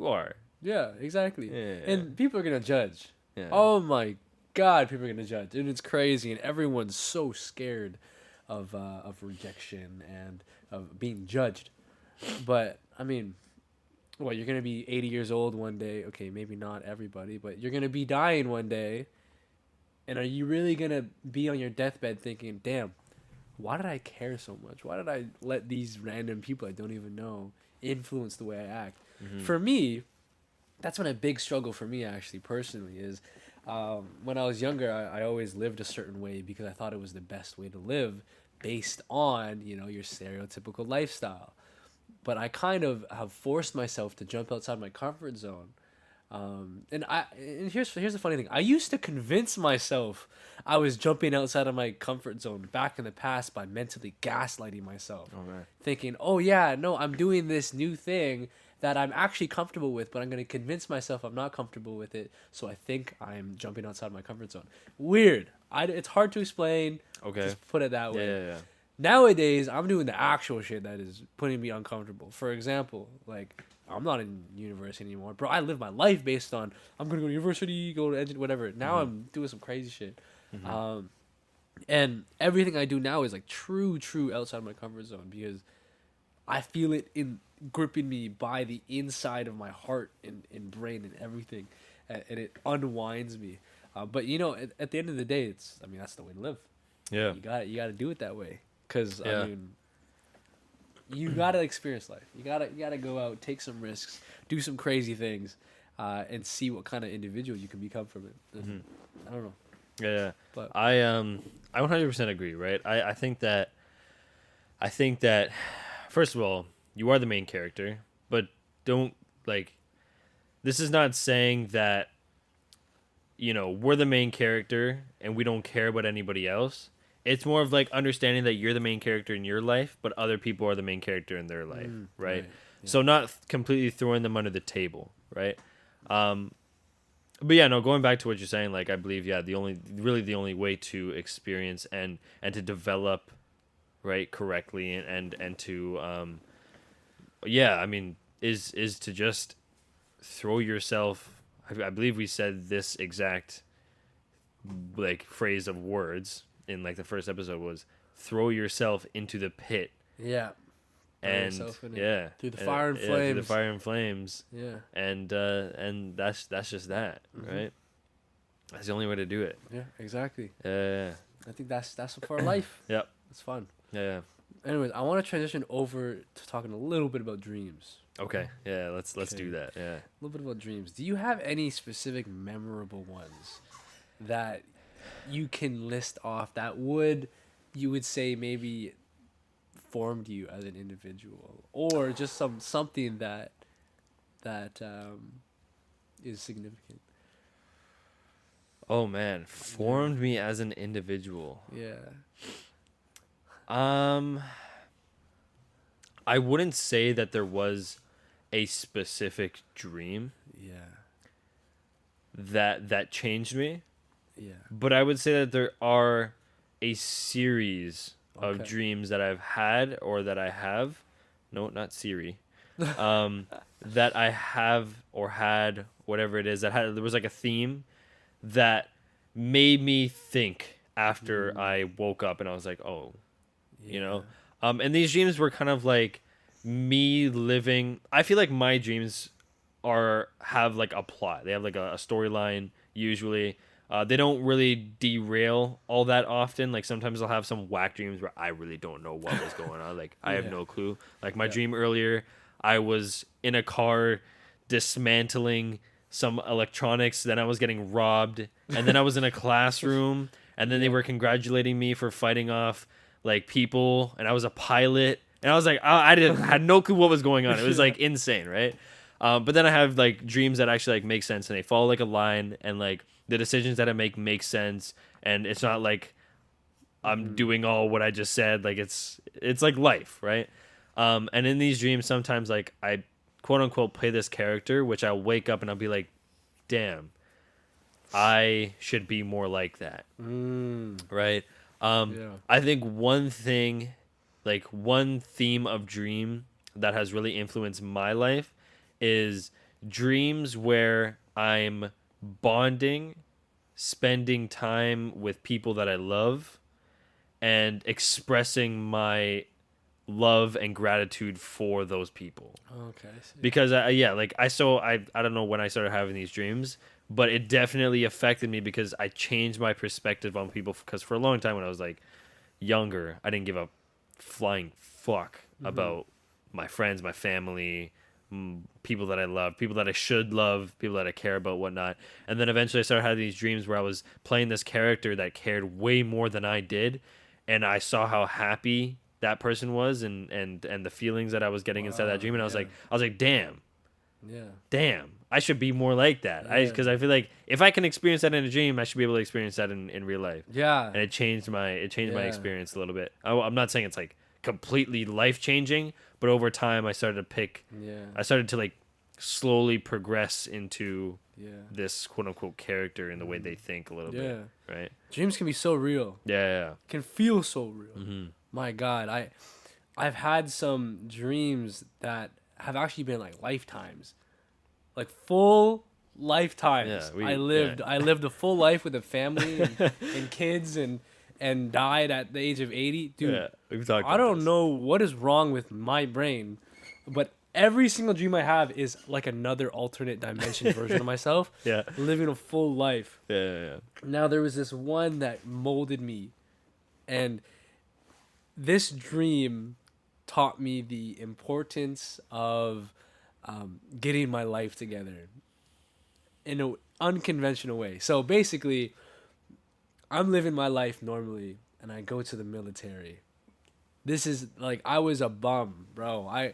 are. Yeah, exactly. Yeah. And people are gonna judge. Yeah. Oh my god, people are gonna judge, and it's crazy, and everyone's so scared of rejection and of being judged. But I mean, well, you're gonna be 80 years old one day. Okay, maybe not everybody, but you're gonna be dying one day. And are you really gonna be on your deathbed thinking, "Damn, why did I care so much? Why did I let these random people I don't even know influence the way I act?" Mm-hmm. For me, that's been a big struggle for me actually personally. Is when I was younger, I always lived a certain way because I thought it was the best way to live, based on your stereotypical lifestyle. But I kind of have forced myself to jump outside my comfort zone. And here's the funny thing. I used to convince myself I was jumping outside of my comfort zone back in the past by mentally gaslighting myself. Okay. Thinking, oh yeah, no, I'm doing this new thing that I'm actually comfortable with, but I'm going to convince myself I'm not comfortable with it, so I think I'm jumping outside my comfort zone. Weird. It's hard to explain. Okay. Just put it that way. Yeah. Nowadays, I'm doing the actual shit that is putting me uncomfortable. For example, like, I'm not in university anymore. Bro, I live my life based on, I'm going to go to university, go to engineering, whatever. Now I'm doing some crazy shit. Mm-hmm. And everything I do now is, like, true outside my comfort zone because I feel it gripping me by the inside of my heart and brain and everything. And it unwinds me. But, at the end of the day, that's the way to live. Yeah. You got to do it that way. Because, I mean, you got to experience life. You got to go out, take some risks, do some crazy things, and see what kind of individual you can become from it. Mm-hmm. I don't know. Yeah. But I 100% agree, right? I think that first of all, you are the main character, but don't, like, this is not saying that we're the main character and we don't care about anybody else. It's more of like understanding that you're the main character in your life, but other people are the main character in their life, right? Yeah. So not completely throwing them under the table, right? But yeah, no, going back to what you're saying, like, I believe, the only way to experience and to develop, right, correctly and to, I mean, is to just throw yourself, I believe we said this exact, like, phrase of words in, like, the first episode was throw yourself into the pit. Yeah. And through the fire and flames. Through the fire and flames. Yeah. And that's just that, right? That's the only way to do it. Yeah, exactly. Yeah. I think that's for life. Yep. It's fun. Yeah. Anyways, I want to transition over to talking a little bit about dreams. Okay. Yeah. Let's Okay. do that. Yeah. A little bit about dreams. Do you have any specific memorable ones that you can list off that you would say maybe formed you as an individual, or just something that is significant? Oh man, Yeah. formed me as an individual. Yeah. Um, I wouldn't say that there was a specific dream Yeah. that changed me, Yeah. but I would say that there are a series of Okay. dreams that I've had or that I have. No, not Siri. That I have or had, whatever it is, there was like a theme that made me think after Mm, I woke up and I was like, oh, you yeah. know. And these dreams were kind of like me living. I feel like my dreams have like a plot. They have like a storyline usually. They don't really derail all that often. Like sometimes I'll have some whack dreams where I really don't know what was going on. Like I have Yeah. no clue. Like my Yeah. dream earlier, I was in a car dismantling some electronics. Then I was getting robbed, and then I was in a classroom, and then they Yeah. were congratulating me for fighting off like people, and I was a pilot, and I was like, I didn't had no clue what was going on. It was Yeah. like insane, right? But then I have like dreams that actually like make sense, and they follow like a line, and like the decisions that I make sense, and it's not like I'm Mhm. doing all what I just said. Like it's like life, right? And in these dreams, sometimes like I quote unquote play this character, which I'll wake up and I'll be like, damn, I should be more like that, Mm. right? Yeah. I think one thing, like one theme of dream that has really influenced my life is dreams where I'm bonding, spending time with people that I love, and expressing my love and gratitude for those people. Okay. I see. Because yeah, like I don't know when I started having these dreams, but it definitely affected me because I changed my perspective on people. Because for a long time when I was like younger, I didn't give a flying fuck Mhm. about my friends, my family, people that I love, people that I should love, people that I care about, whatnot. And then eventually I started having these dreams where I was playing this character that cared way more than I did, and I saw how happy that person was, and the feelings that I was getting inside that Wow. dream, and Yeah. I was like, Yeah. damn, I should be more like that. Yeah. Because I feel like if I can experience that in a dream, I should be able to experience that in real life. Yeah. And it changed my Yeah. experience a little bit. I'm not saying it's like completely life changing, but over time Yeah. I started to like slowly progress into Yeah. this quote unquote character in the way they think a little bit, Yeah. right? Dreams can be so real. Yeah, Can feel so real. yeah. Hmm. My God, I've had some dreams that have actually been like lifetimes, like full Yeah, lifetimes. yeah. I lived a full life with a family and kids and died at the age of 80. Dude, Yeah, we've talked I about don't this. know what is wrong with my brain, but every single dream I have is like another alternate dimension version of myself Yeah, living a full life. yeah. Now there was this one that molded me, and this dream taught me the importance of getting my life together in an unconventional way. So basically, I'm living my life normally, and I go to the military. This is like I was a bum, bro. I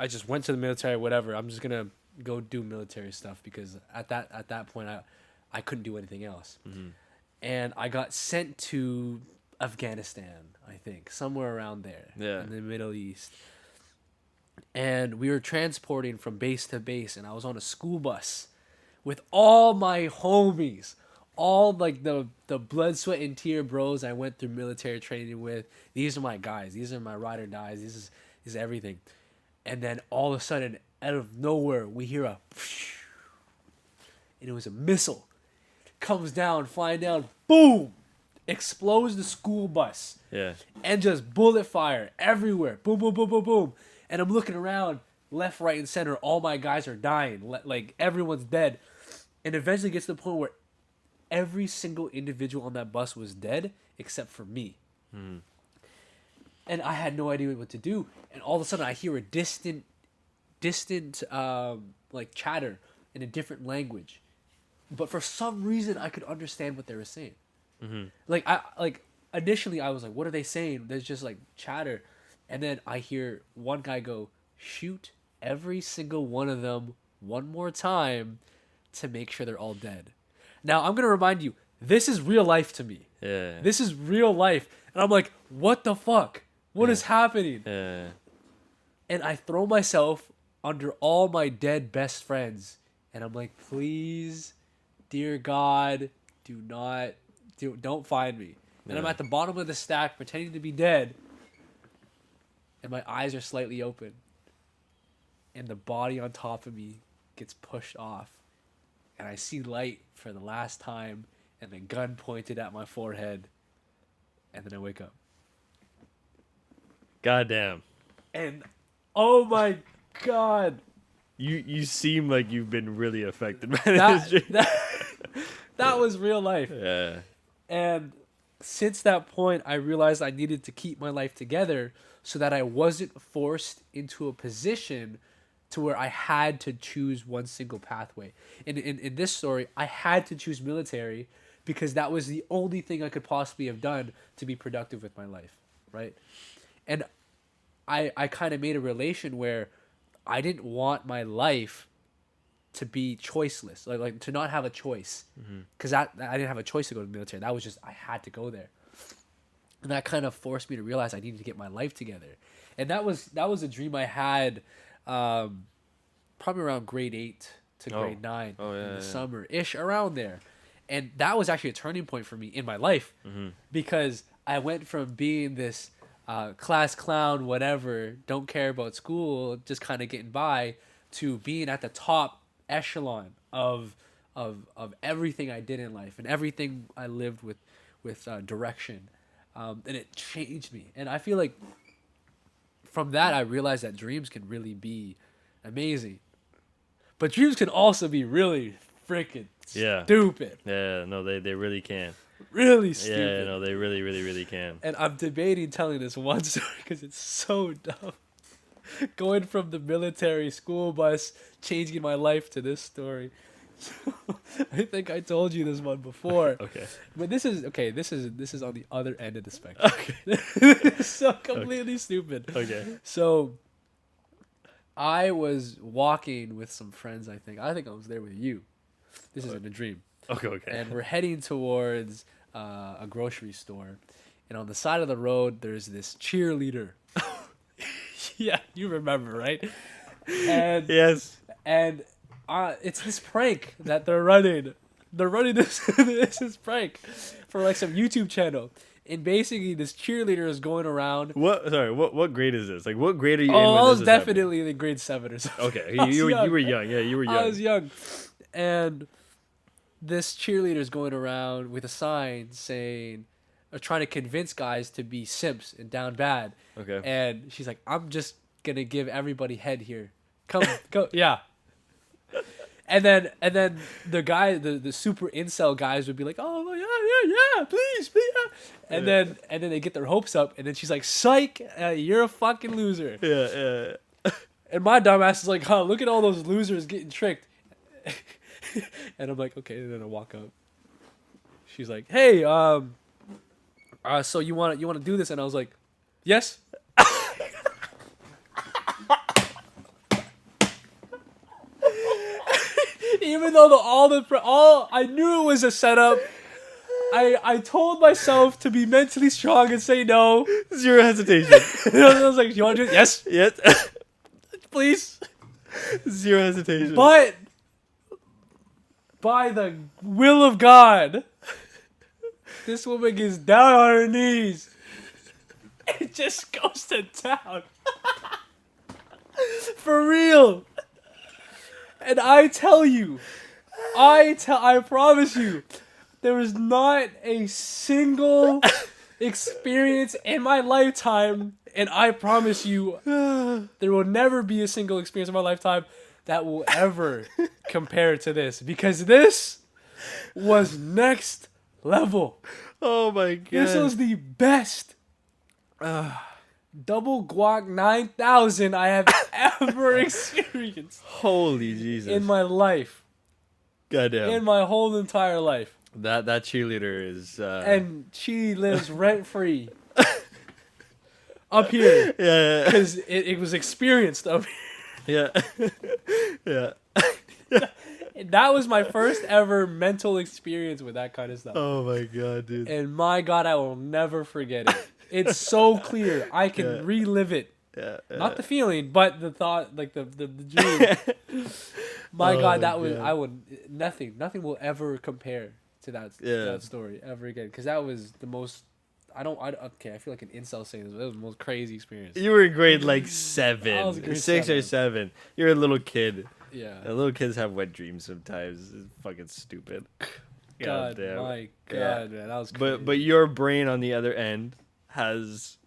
just went to the military. Whatever. I'm just gonna go do military stuff because at that point I couldn't do anything else, Hmm. and I got sent to Afghanistan. I think somewhere around there Yeah. in the Middle East. And we were transporting from base to base, and I was on a school bus with all my homies, all like the blood, sweat, and tear bros I went through military training with. These are my guys. These are my ride or dies. This is everything. And then all of a sudden, out of nowhere, we hear a, and it was a missile. Comes down, flying down, boom, explodes the school bus, Yeah. and just bullet fire everywhere. Boom, boom, boom, boom, boom. And I'm looking around, left, right, and center. All my guys are dying. Like everyone's dead. And eventually gets to the point where every single individual on that bus was dead except for me. and I had no idea what to do. And all of a sudden, I hear a distant like chatter in a different language, but for some reason, I could understand what they were saying. Like initially, I was like, "What are they saying?" There's just like chatter, and then I hear one guy go, "Shoot every single one of them one more time to make sure they're all dead." Now I'm gonna remind you, this is real life to me. Yeah. This is real life, and I'm like, "What the fuck? What is happening?" Yeah. And I throw myself under all my dead best friends, and I'm like, "Please, dear God, don't find me." And I'm Yeah. at the bottom of the stack pretending to be dead, and my eyes are slightly open, and the body on top of me gets pushed off, and I see light for the last time, and the gun pointed at my forehead, and then I wake up. Goddamn. And oh my God. You seem like you've been really affected by that, this. that was real life. Yeah. And since that point, I realized I needed to keep my life together so that I wasn't forced into a position to where I had to choose one single pathway. In this story, I had to choose military because that was the only thing I could possibly have done to be productive with my life, right? And I kind of made a relation where I didn't want my life to be choiceless, like to not have a choice, because I didn't have a choice to go to the military. That was just, I had to go there, and that kind of forced me to realize I needed to get my life together. And that was a dream I had, probably around grade 8 to grade 9 in the summer ish, around there. And that was actually a turning point for me in my life, because I went from being this class clown, whatever, don't care about school, just kind of getting by, to being at the top echelon of everything I did in life and everything I lived with direction, and it changed me. And I feel like from that I realized that dreams can really be amazing, but dreams can also be really freaking stupid. Yeah, no, they really can. Really stupid. Yeah, no, they really can. And I'm debating telling this one story because it's so dumb. Going from the military school bus, changing my life, to this story. I think I told you this one before. Okay. But this is on the other end of the spectrum. Okay. It's so completely stupid. Okay. So I was walking with some friends, I think I was there with you. This isn't a dream. Okay. And we're heading towards a grocery store, and on the side of the road there's this cheerleader. Yeah, you remember, right? And yes. And it's this prank that they're running. They're running this prank for like some YouTube channel. And basically this cheerleader is going around. What grade is this? Like, what grade are you in? Oh, when I was this is definitely in grade 7 or something. Okay, you were young. Yeah, you were young. I was young. And this cheerleader is going around with a sign saying, or trying to convince guys to be simps and down bad. Okay. And she's like, "I'm just gonna give everybody head here. Come, go, yeah." And then the guy, the super incel guys would be like, "Oh yeah, please, yeah." And then they get their hopes up, and then she's like, "Psych, you're a fucking loser." Yeah. And my dumbass is like, "Huh, look at all those losers getting tricked." And I'm like, "Okay." And then I walk up. She's like, "Hey, so you want to do this?" And I was like, "Yes." Even though all I knew it was a setup, I told myself to be mentally strong and say no. Zero hesitation. I was like, "You want to do it?" Yes. Yes. Please. Zero hesitation. But by the will of God, this woman gets down on her knees. It just goes to town. For real. And I tell you, I promise you, there was not a single experience in my lifetime, and I promise you, there will never be a single experience in my lifetime that will ever compare to this, because this was next level. Oh my god. This was the best. double guac 9,000 I have ever experienced Holy Jesus. in my life. Goddamn. In my whole entire life. That cheerleader is And she lives rent free up here. yeah. Because it was experienced up here. Yeah. Yeah. That was my first ever mental experience with that kind of stuff. Oh my god, dude. And my God, I will never forget it. It's so clear. I can relive it. Yeah. Not the feeling, but the thought, like the dream. My God, that was, I would, nothing will ever compare to that story ever again. Because that was the most, okay, I feel like an incel saying this, but that was the most crazy experience. You were in grade like I was in grade 6 or 7. You're a little kid. Yeah. And little kids have wet dreams sometimes. It's fucking stupid. God, damn. my God, man, that was crazy. But your brain on the other end has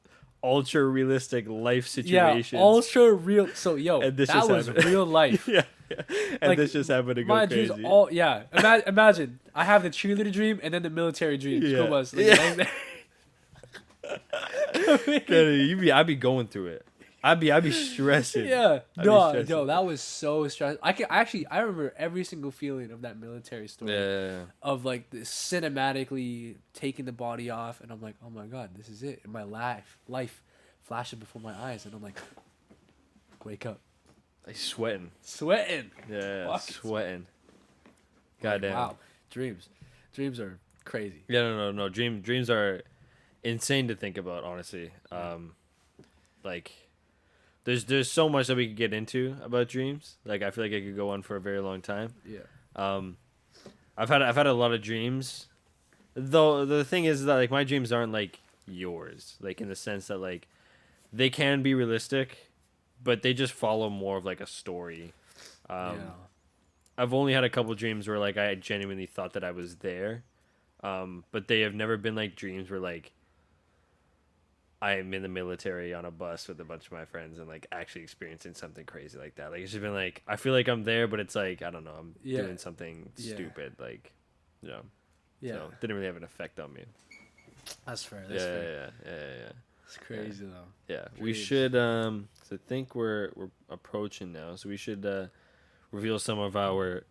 ultra realistic life situations. Yeah, ultra real. So And this that just was happened. real life. Yeah. And Like, this just happened to go my crazy. dreams imagine I have the cheerleader dream and then the military dream. Yeah. School bus. I'd be going through it. I'd be stressing. Yeah. I'd be No, stressing. yo, that was so stressful. I remember every single feeling of that military story. Yeah. Of like the cinematically taking the body off, and I'm like, oh my God, this is it. And my life flashes before my eyes, and I'm like, wake up. Like sweating. Yeah, Fuck. sweating. Goddamn. Wow. Dreams are crazy. Yeah, no. Dreams are insane to think about, honestly. Like there's so much that we could get into about dreams. Like I feel like I could go on for a very long time. Yeah. I've had a lot of dreams. Though the thing is that like my dreams aren't like yours. Like in the sense that like they can be realistic, but they just follow more of like a story. Yeah. I've only had a couple dreams where like I genuinely thought that I was there. But they have never been like dreams where like I'm in the military on a bus with a bunch of my friends and like actually experiencing something crazy like that. Like it's just been like I feel like I'm there, but it's like I don't know, I'm doing something stupid, like you know. Yeah. So it didn't really have an effect on me. That's fair. That's fair. Yeah. It's crazy though. Yeah. We should so I think we're approaching now, so we should reveal some of our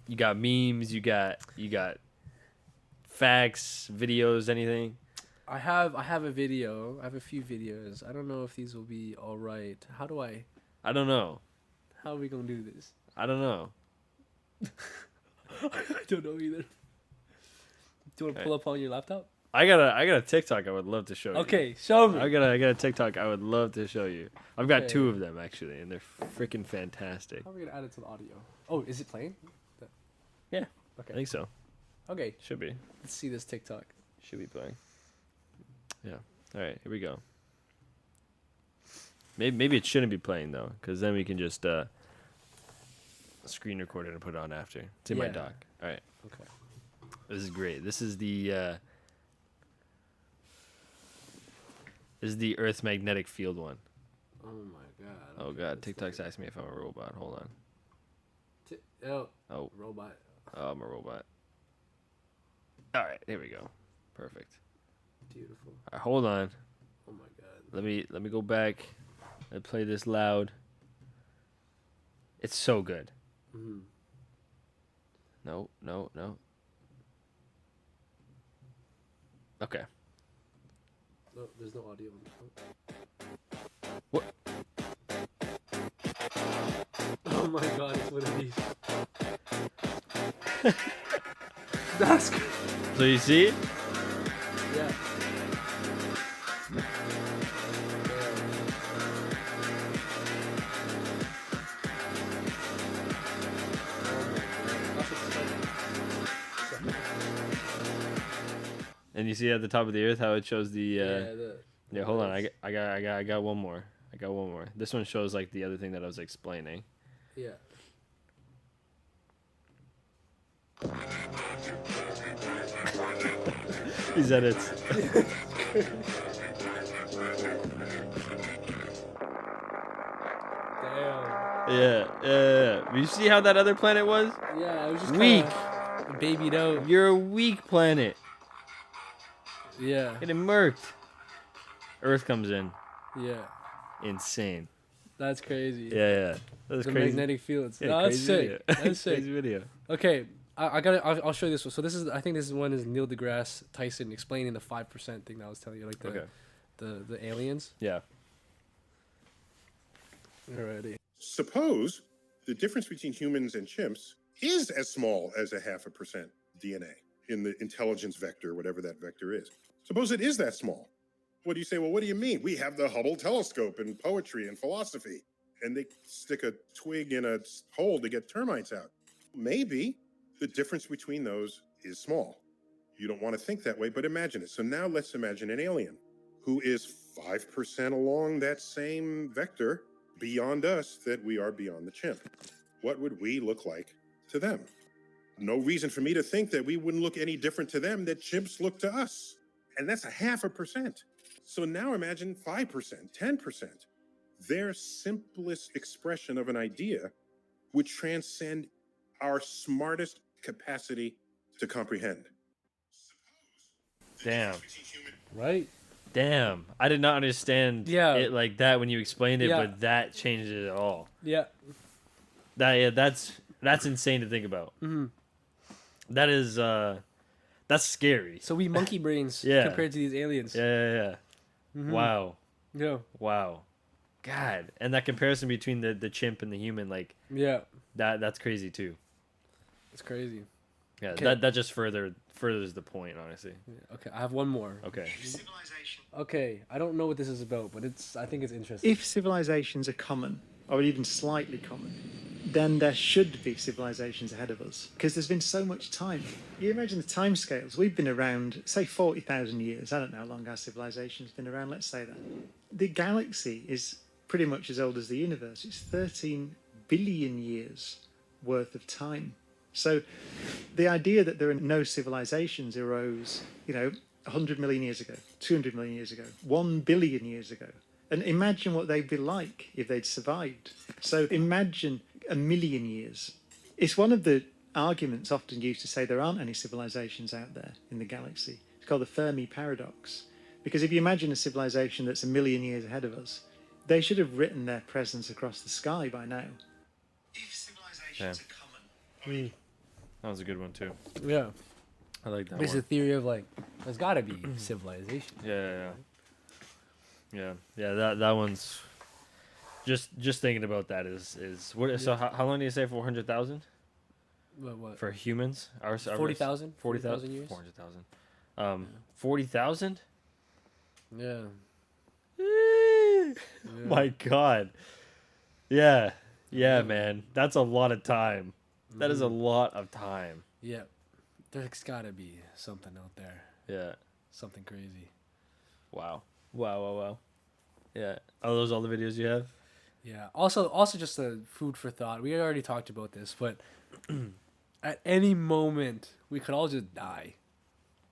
you got memes, you got facts, videos, anything? I have a video. I have a few videos. I don't know if these will be all right. I don't know. How are we gonna do this? I don't know. I don't know either. Do you want to pull up on your laptop? I got a TikTok I would love to show you. Okay, show me. I got a TikTok I would love to show you. I've got 2 of them actually, and they're freaking fantastic. How are we gonna add it to the audio? Oh, is it playing? Yeah. Okay. I think so. Okay. Should be. Let's see this TikTok. Should be playing. Yeah. All right. Here we go. Maybe it shouldn't be playing though, because then we can just screen record it and put it on after. It's in my doc. All right. Okay. This is great. This is the Earth's magnetic field one. Oh my God. Oh God. TikTok's asking me if I'm a robot. Hold on. Oh. Robot. Oh, I'm a robot. All right. Here we go. Perfect. Beautiful. All right, hold on. Oh my God. Let me go back and play this loud. It's so good. Mm-hmm. No. Okay. No, there's no audio. What? Oh my God, it's one of these. That's good. So you see? Yeah. And you see at the top of the Earth how it shows the Yeah, hold on. I got one more. This one shows like the other thing that I was explaining. Yeah. These edits. Damn. Yeah. You see how that other planet was? Yeah, I was just Weak. Babied out. You're a weak planet. Yeah. Getting murked. Earth comes in. Yeah, Insane. that's crazy. Yeah. That's The crazy. magnetic fields. Yeah, No, that's crazy sick. video. That's sick. Crazy video. Okay, I got. I'll show you this one. So this is. I think this is one is Neil deGrasse Tyson explaining the 5% thing that I was telling you, like Okay. the aliens. Yeah. Alrighty. Suppose the difference between humans and chimps is as small as a 0.5% DNA in the intelligence vector, whatever that vector is. Suppose it is that small. What do you say? Well, what do you mean? We have the Hubble telescope in poetry and philosophy, and they stick a twig in a hole to get termites out. Maybe the difference between those is small. You don't want to think that way, but imagine it. So now let's imagine an alien who is 5% along that same vector beyond us that we are beyond the chimp. What would we look like to them? No reason for me to think that we wouldn't look any different to them that chimps look to us. And that's a 0.5%. So now imagine 5%, 10%. Their simplest expression of an idea would transcend our smartest capacity to comprehend. Damn. Right. Damn. I did not understand Yeah. it like that when you explained it, Yeah. but that changed it all. Yeah. That's insane to think about. Mm-hmm. That is that's scary. So we monkey brains Yeah. compared to these aliens. Yeah. Mhm. Wow. Yeah. Wow. God. And that comparison between the chimp and the human, like Yeah. that's crazy too. It's crazy. Yeah, Okay. that just furthers the point, honestly. Yeah. Okay, I have one more. Okay. Okay, I don't know what this is about, but I think it's interesting. If civilizations are common, or even slightly common, then there should be civilizations ahead of us, because there's been so much time. You imagine the timescales. We've been around, say, 40,000 years. I don't know how long our civilization's been around, let's say that. The galaxy is pretty much as old as the universe. It's 13 billion years worth of time. So the idea that there are no civilizations arose, 100 million years ago, 200 million years ago, 1 billion years ago. And imagine what they'd be like if they'd survived. So imagine a million years. It's one of the arguments often used to say there aren't any civilizations out there in the galaxy. It's called the Fermi paradox. Because if you imagine a civilization that's a million years ahead of us, they should have written their presence across the sky by now. If civilizations are common. That was a good one too. Yeah. I like that There's one. a theory of like, there's got to be civilization. Yeah. That one's just thinking about that is what? So how long do you say 400,000 What? for humans? 40,000? 40,000 years? 400,000. 40,000. Yeah. My God. Yeah, man. That's a lot of time. That is a lot of time. Yeah. There's got to be something out there. Yeah. Something crazy. Wow. Yeah. Are those all the videos you have? Yeah. Also just a food for thought. We already talked about this, but at any moment we could all just die.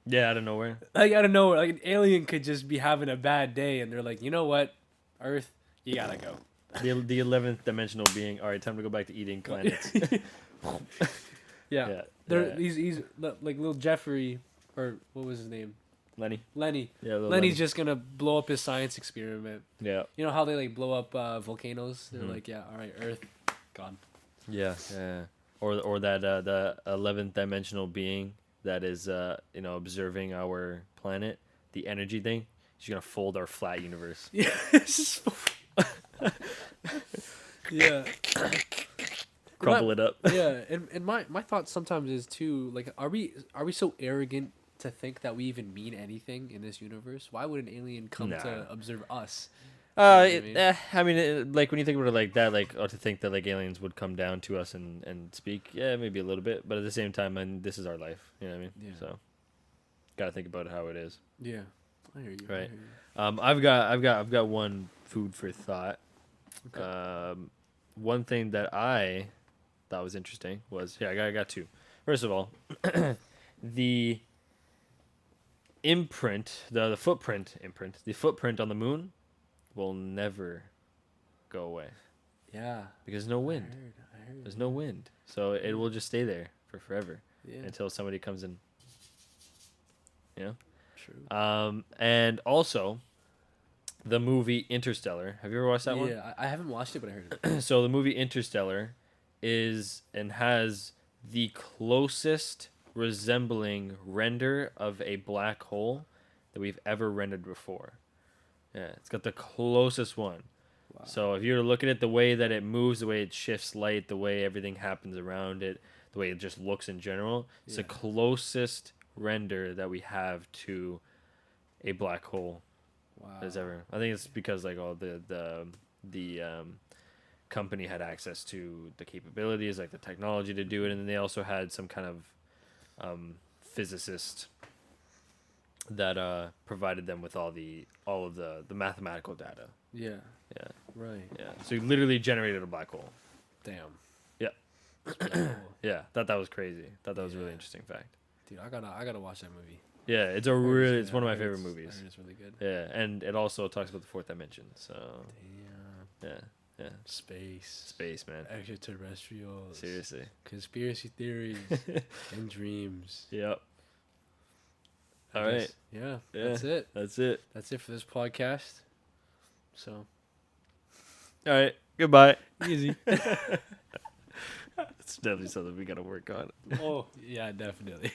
Yeah, out of nowhere. Like out of nowhere, like an alien could just be having a bad day, and they're like, you know what, Earth, you gotta go. The 11th dimensional being. All right, time to go back to eating planets. Yeah. He's like little Jeffrey, or what was his name? Lenny. Lenny's Yeah, Lenny. just gonna blow up his science experiment. Yeah. You know how they like blow up volcanoes? They're Mhm. like, yeah, all right, Earth, gone. Yeah. Or that the 11th dimensional being that is observing our planet, the energy thing. She's gonna fold our flat universe. Yeah. Yeah. Crumple it up. Yeah, and my thought sometimes is too, like, are we so arrogant to think that we even mean anything in this universe? Why would an alien come Nah. to observe us? I mean, like when you think about it like that, like, or to think that like aliens would come down to us and speak, yeah, maybe a little bit, but at the same time, and this is our life, you know what I mean? Yeah. So, gotta think about how it is. Yeah, I hear you. Right. I hear you. I've got one food for thought. Okay. One thing that I thought was interesting was I got two. First of all, the footprint on the moon will never go away Yeah. because no wind. I heard. There's no wind, so it will just stay there for forever Yeah. until somebody comes in. True. And also, the movie Interstellar. Have you ever watched that one? Yeah, I haven't watched it, but I heard it. So the movie Interstellar is and has the closest resembling render of a black hole that we've ever rendered before. Yeah, it's got the closest one. Wow. So if you were to look at it, the way that it moves, the way it shifts light, the way everything happens around it, the way it just looks in general, it's the Yeah. closest render that we have to a black hole Wow. as ever. I think it's because like all the company had access to the capabilities, like the technology to do it, and then they also had some kind of physicist that provided them with all of the mathematical data. Yeah. Yeah, Right. yeah. So you literally generated a black hole. Damn. Yeah. That's pretty cool. Yeah, thought that was crazy. Thought that was a really Yeah. interesting fact. Dude, I gotta watch that movie. Yeah, it's a I heard really good. it's one of I my heard favorite I movies. heard it's really good. Yeah, and it also talks about the fourth dimension. So Damn. yeah, Space. space, man. Extraterrestrials. Seriously. Conspiracy theories and dreams. Yep. I All right. guess- Yeah, Yeah. that's it. That's it. That's it for this podcast. So All right. Goodbye. easy. It's definitely something we got to work on. Oh, yeah, definitely.